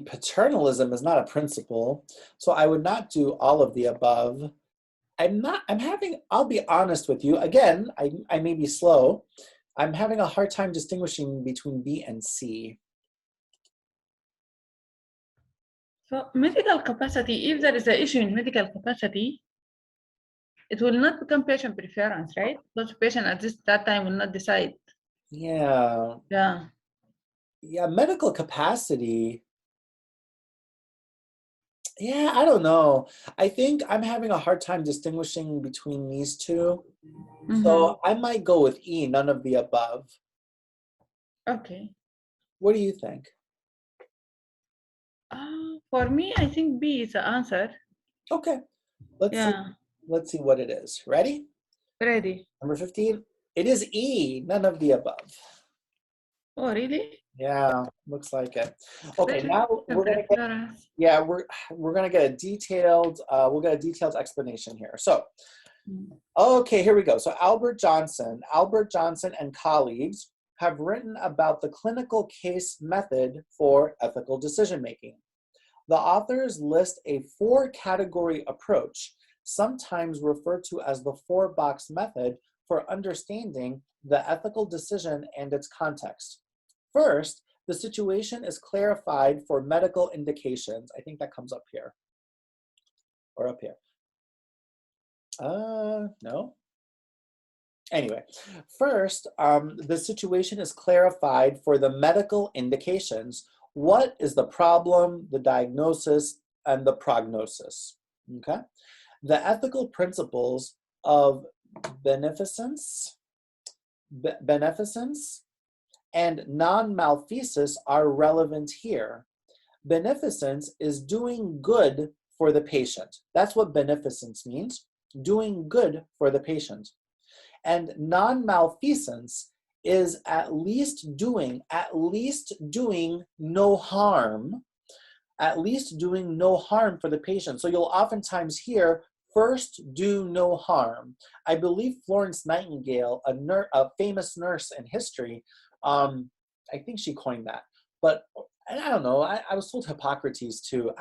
paternalism is not a principle, so I would not do all of the above. I'll be honest with you. Again, I may be slow. I'm having a hard time distinguishing between B and C. So medical capacity, if there is an issue in medical capacity, it will not become patient preference, right? Because patient at that time will not decide. Yeah. Yeah, medical capacity. Yeah, I don't know. I think I'm having a hard time distinguishing between these two. So I might go with E, none of the above. Okay. What do you think? For me, I think B is the answer. Okay. Let's see what it is. Ready? Ready. Number 15. It is E, none of the above. Oh, really? Yeah, looks like it. Okay, now we're gonna get we're gonna get a detailed we'll get a detailed explanation here. So Okay, here we go. So Albert Johnson and colleagues have written about the clinical case method for ethical decision-making. The authors list a 4-category approach, sometimes referred to as the 4-box method, for understanding the ethical decision and its context. First, the situation is clarified for medical indications. I think that comes up here, or up here. No. Anyway, first, the situation is clarified for the medical indications. What is the problem, the diagnosis, and the prognosis? Okay. The ethical principles of beneficence and non-malfeasance are relevant here. Beneficence is doing good for the patient. That's what beneficence means, doing good for the patient. And non-malfeasance is at least doing no harm, for the patient. So you'll oftentimes hear, first do no harm. I believe Florence Nightingale, a famous nurse in history, I think she coined that. But I don't know, I was told Hippocrates too.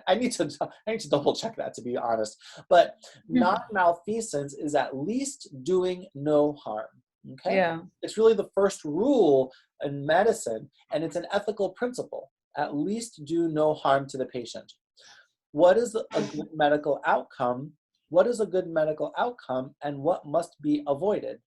I need to double check that, to be honest. But non-malfeasance is at least doing no harm. Okay? Yeah. It's really the first rule in medicine, and it's an ethical principle. At least do no harm to the patient. What is a good medical outcome? What is a good medical outcome, and what must be avoided?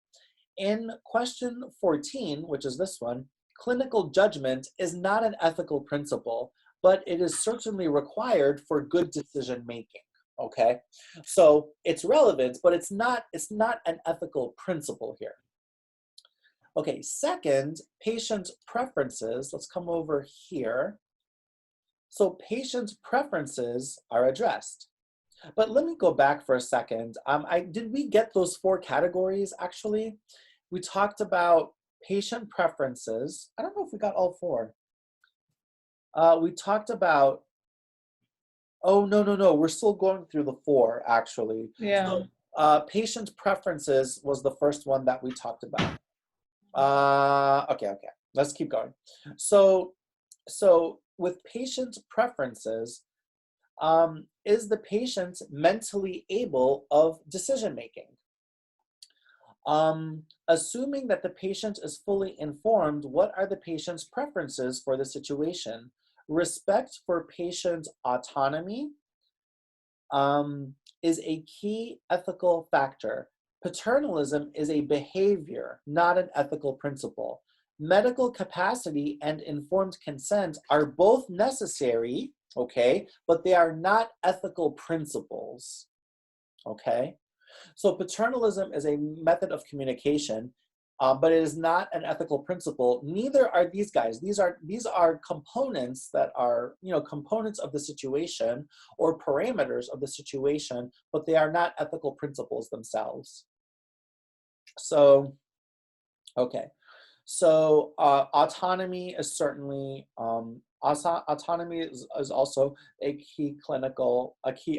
In question 14, which is this one, clinical judgment is not an ethical principle, but it is certainly required for good decision making. Okay, so it's relevant, but it's not an ethical principle here. Okay, second, patient preferences. Let's come over here. So patient preferences are addressed. But let me go back for a second. Did we get those 4 categories, actually? We talked about patient preferences. I don't know if we got all 4. We talked about, oh, no, we're still going through the 4, actually. Yeah. So, patient preferences was the first one that we talked about. Okay, let's keep going. So with patient preferences, is the patient mentally able of decision making? Assuming that the patient is fully informed, what are the patient's preferences for the situation? Respect for patient autonomy is a key ethical factor. Paternalism is a behavior, not an ethical principle. Medical capacity and informed consent are both necessary, okay, but they are not ethical principles, okay? So paternalism is a method of communication, but it is not an ethical principle. Neither are these guys. These are components that are, components of the situation or parameters of the situation, but they are not ethical principles themselves. So, okay. So autonomy is certainly, autonomy is also a key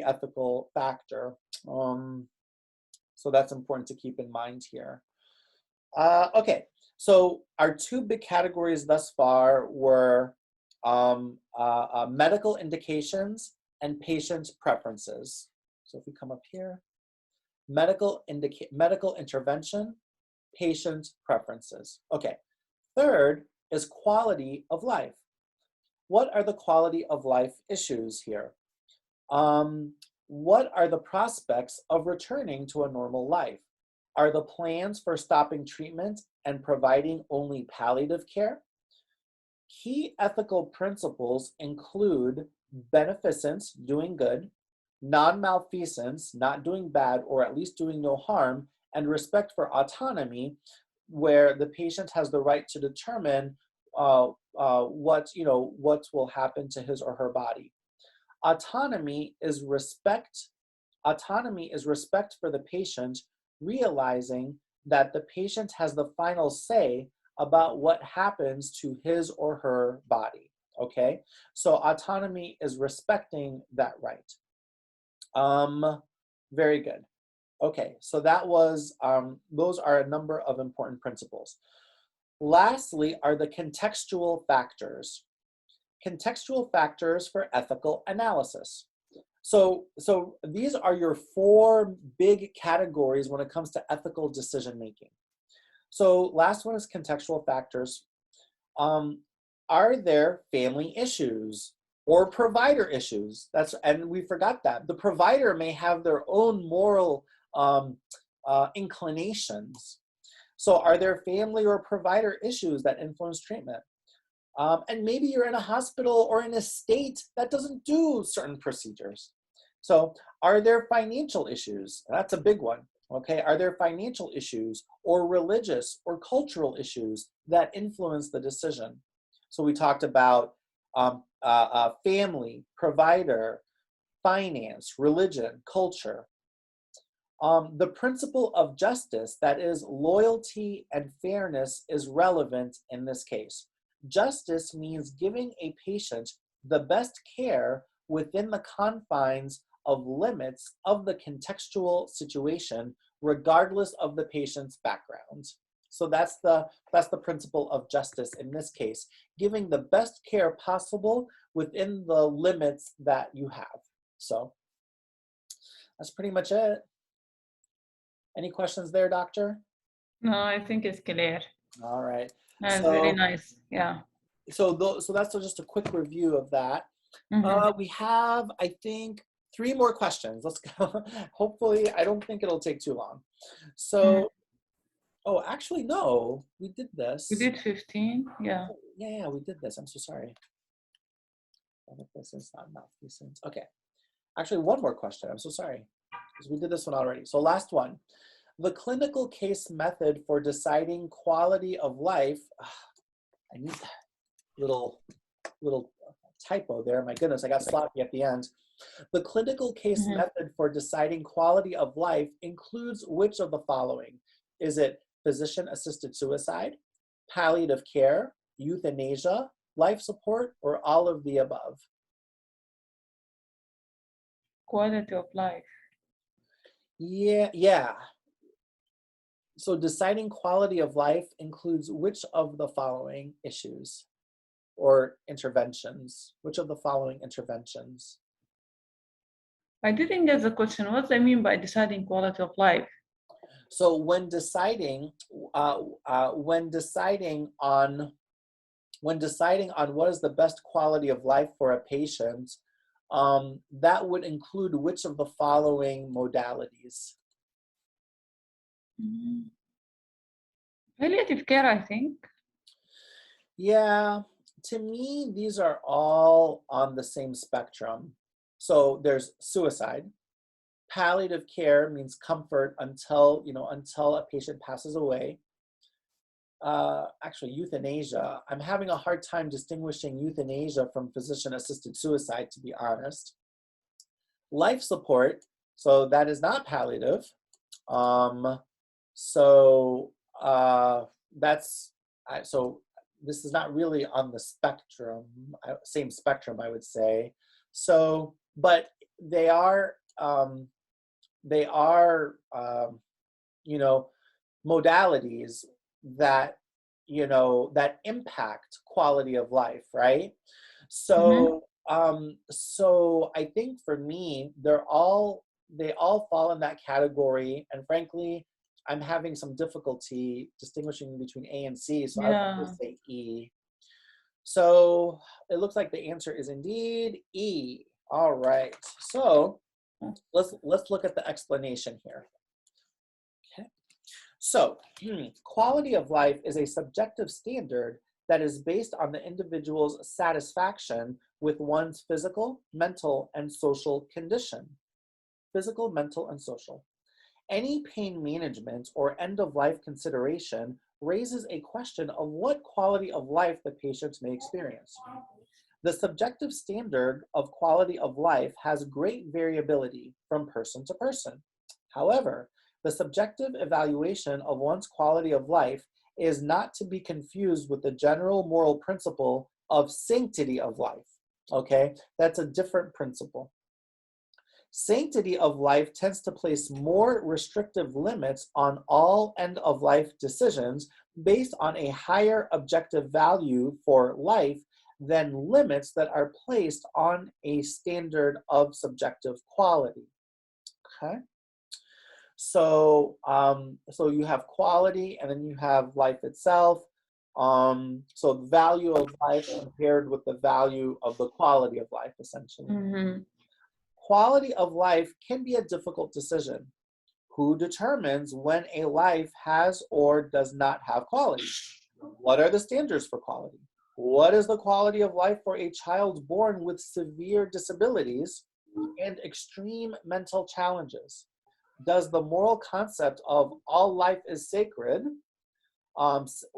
ethical factor. So that's important to keep in mind here. Okay, so our 2 big categories thus far were medical indications and patient preferences. So if we come up here, medical intervention, patient preferences. Okay, third is quality of life. What are the quality of life issues here? What are the prospects of returning to a normal life? Are the plans for stopping treatment and providing only palliative care? Key ethical principles include beneficence, doing good, non-malfeasance, not doing bad or at least doing no harm, and respect for autonomy, where the patient has the right to determine what will happen to his or her body. Autonomy is respect for the patient, realizing that the patient has the final say about what happens to his or her body. Okay, so autonomy is respecting that right. Very good. Okay, so that was, those are a number of important principles. Lastly are the contextual factors. Contextual factors for ethical analysis. So these are your 4 big categories when it comes to ethical decision making. So last one is contextual factors. Are there family issues or provider issues? And we forgot that. The provider may have their own moral inclinations. So are there family or provider issues that influence treatment? And maybe you're in a hospital or in a state that doesn't do certain procedures. So are there financial issues? That's a big one. Okay, are there financial issues or religious or cultural issues that influence the decision? So we talked about family, provider, finance, religion, culture. The principle of justice, that is loyalty and fairness, is relevant in this case. Justice means giving a patient the best care within the confines of limits of the contextual situation, regardless of the patient's background. So that's the principle of justice in this case, giving the best care possible within the limits that you have. So that's pretty much it. Any questions there, doctor? No, I think it's clear. All right. That's very nice. Yeah. So that's just a quick review of that. We have, I think, 3 more questions. Let's go. Hopefully, I don't think it'll take too long. So, oh, actually, no, we did this. We did 15, yeah. Yeah, we did this. I'm so sorry. This is not malfeasance. Okay. Actually, one more question. I'm so sorry, because we did this one already. So last one. The clinical case method for deciding quality of life. I need that little typo there. My goodness, I got sloppy at the end. The clinical case method for deciding quality of life includes which of the following? Is it physician-assisted suicide, palliative care, euthanasia, life support, or all of the above? Quality of life. Yeah. So deciding quality of life includes which of the following issues or interventions? Which of the following interventions? I didn't get the question. What do I mean by deciding quality of life? So when deciding on what is the best quality of life for a patient, that would include which of the following modalities? Palliative care, I think. Yeah, to me, these are all on the same spectrum. So there's suicide. Palliative care means comfort until a patient passes away. Actually, euthanasia. I'm having a hard time distinguishing euthanasia from physician-assisted suicide, to be honest. Life support. So that is not palliative. So this is not really on the spectrum, same spectrum, I would say. So, but they are modalities that, that impact quality of life, right? So, so I think for me, they all fall in that category. And frankly, I'm having some difficulty distinguishing between A and C, so I would say E. So it looks like the answer is indeed E. All right. So let's look at the explanation here. Okay. So quality of life is a subjective standard that is based on the individual's satisfaction with one's physical, mental, and social condition. Physical, mental, and social. Any pain management or end-of-life consideration raises a question of what quality of life the patient may experience. The subjective standard of quality of life has great variability from person to person. However, the subjective evaluation of one's quality of life is not to be confused with the general moral principle of sanctity of life. Okay, that's a different principle. Sanctity of life tends to place more restrictive limits on all end-of-life decisions based on a higher objective value for life than limits that are placed on a standard of subjective quality. Okay? So, so you have quality, and then you have life itself. So the value of life compared with the value of the quality of life, essentially. Quality of life can be a difficult decision. Who determines when a life has or does not have quality? What are the standards for quality? What is the quality of life for a child born with severe disabilities and extreme mental challenges? Does the moral concept of all life is sacred,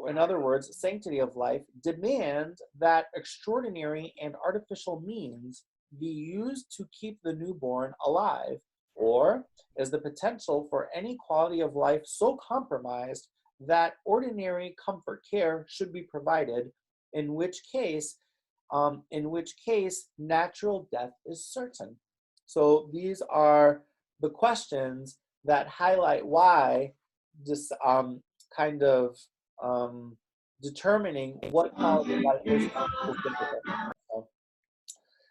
in other words, sanctity of life, demand that extraordinary and artificial means be used to keep the newborn alive? Or is the potential for any quality of life so compromised that ordinary comfort care should be provided, in which case natural death is certain? So these are the questions that highlight why this kind of determining what quality of life is difficult.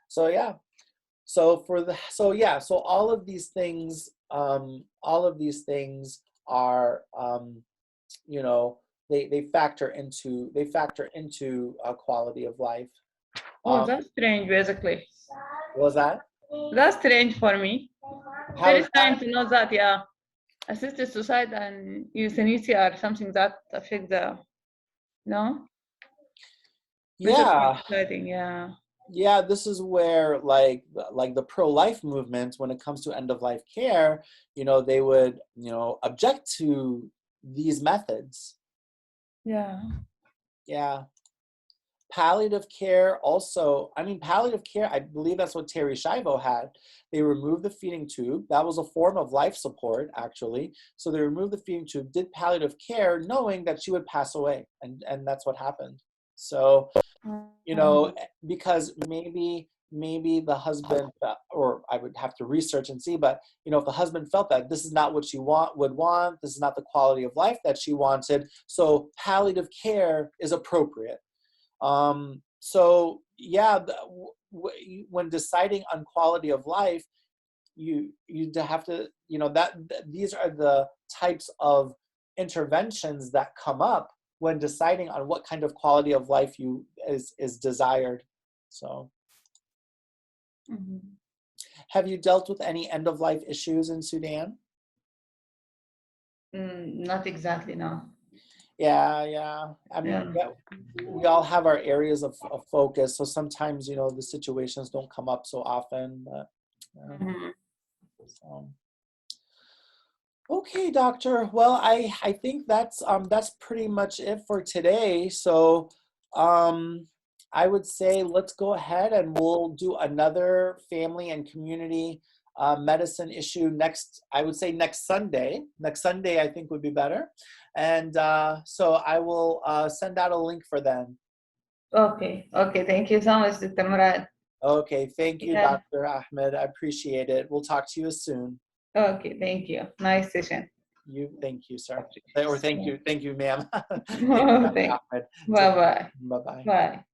So yeah. So so all of these things are you know, they factor into quality of life. Oh, that's strange, basically. What was that? That's strange for me. How Very is strange that? to know that, yeah. Assisted suicide and euthanasia are something that affect the, no? Yeah. Deciding, yeah. Yeah, this is where like the pro-life movement, when it comes to end-of-life care, you know, they would, you know, object to these methods. Yeah. Yeah. Palliative care also, I mean, palliative care, I believe that's what Terry Schiavo had. They removed the feeding tube. That was a form of life support, actually. So they removed the feeding tube, did palliative care, knowing that she would pass away. And that's what happened. So, you know, because maybe the husband, or I would have to research and see, but, you know, if the husband felt that this is not what she would want, this is not the quality of life that she wanted, so palliative care is appropriate. So yeah, when deciding on quality of life, you have to, you know, these are the types of interventions that come up when deciding on what kind of quality of life is desired. So, have you dealt with any end of life issues in Sudan? Not exactly, no. Yeah. I mean, yeah, we all have our areas of focus. So sometimes, you know, the situations don't come up so often. But, so. Okay, doctor. Well, I think that's pretty much it for today. So I would say let's go ahead and we'll do another family and community medicine issue I would say next Sunday. Next Sunday, I think would be better. And so I will send out a link for then. Okay. Thank you so much, Dr. Murad. Okay, thank you, Yeah. Dr. Ahmed. I appreciate it. We'll talk to you soon. Okay, thank you. Nice session. Thank you, sir. Or thank you, ma'am. Thank you, Oh, Dr. Ahmed. bye-bye. Bye-bye. Bye.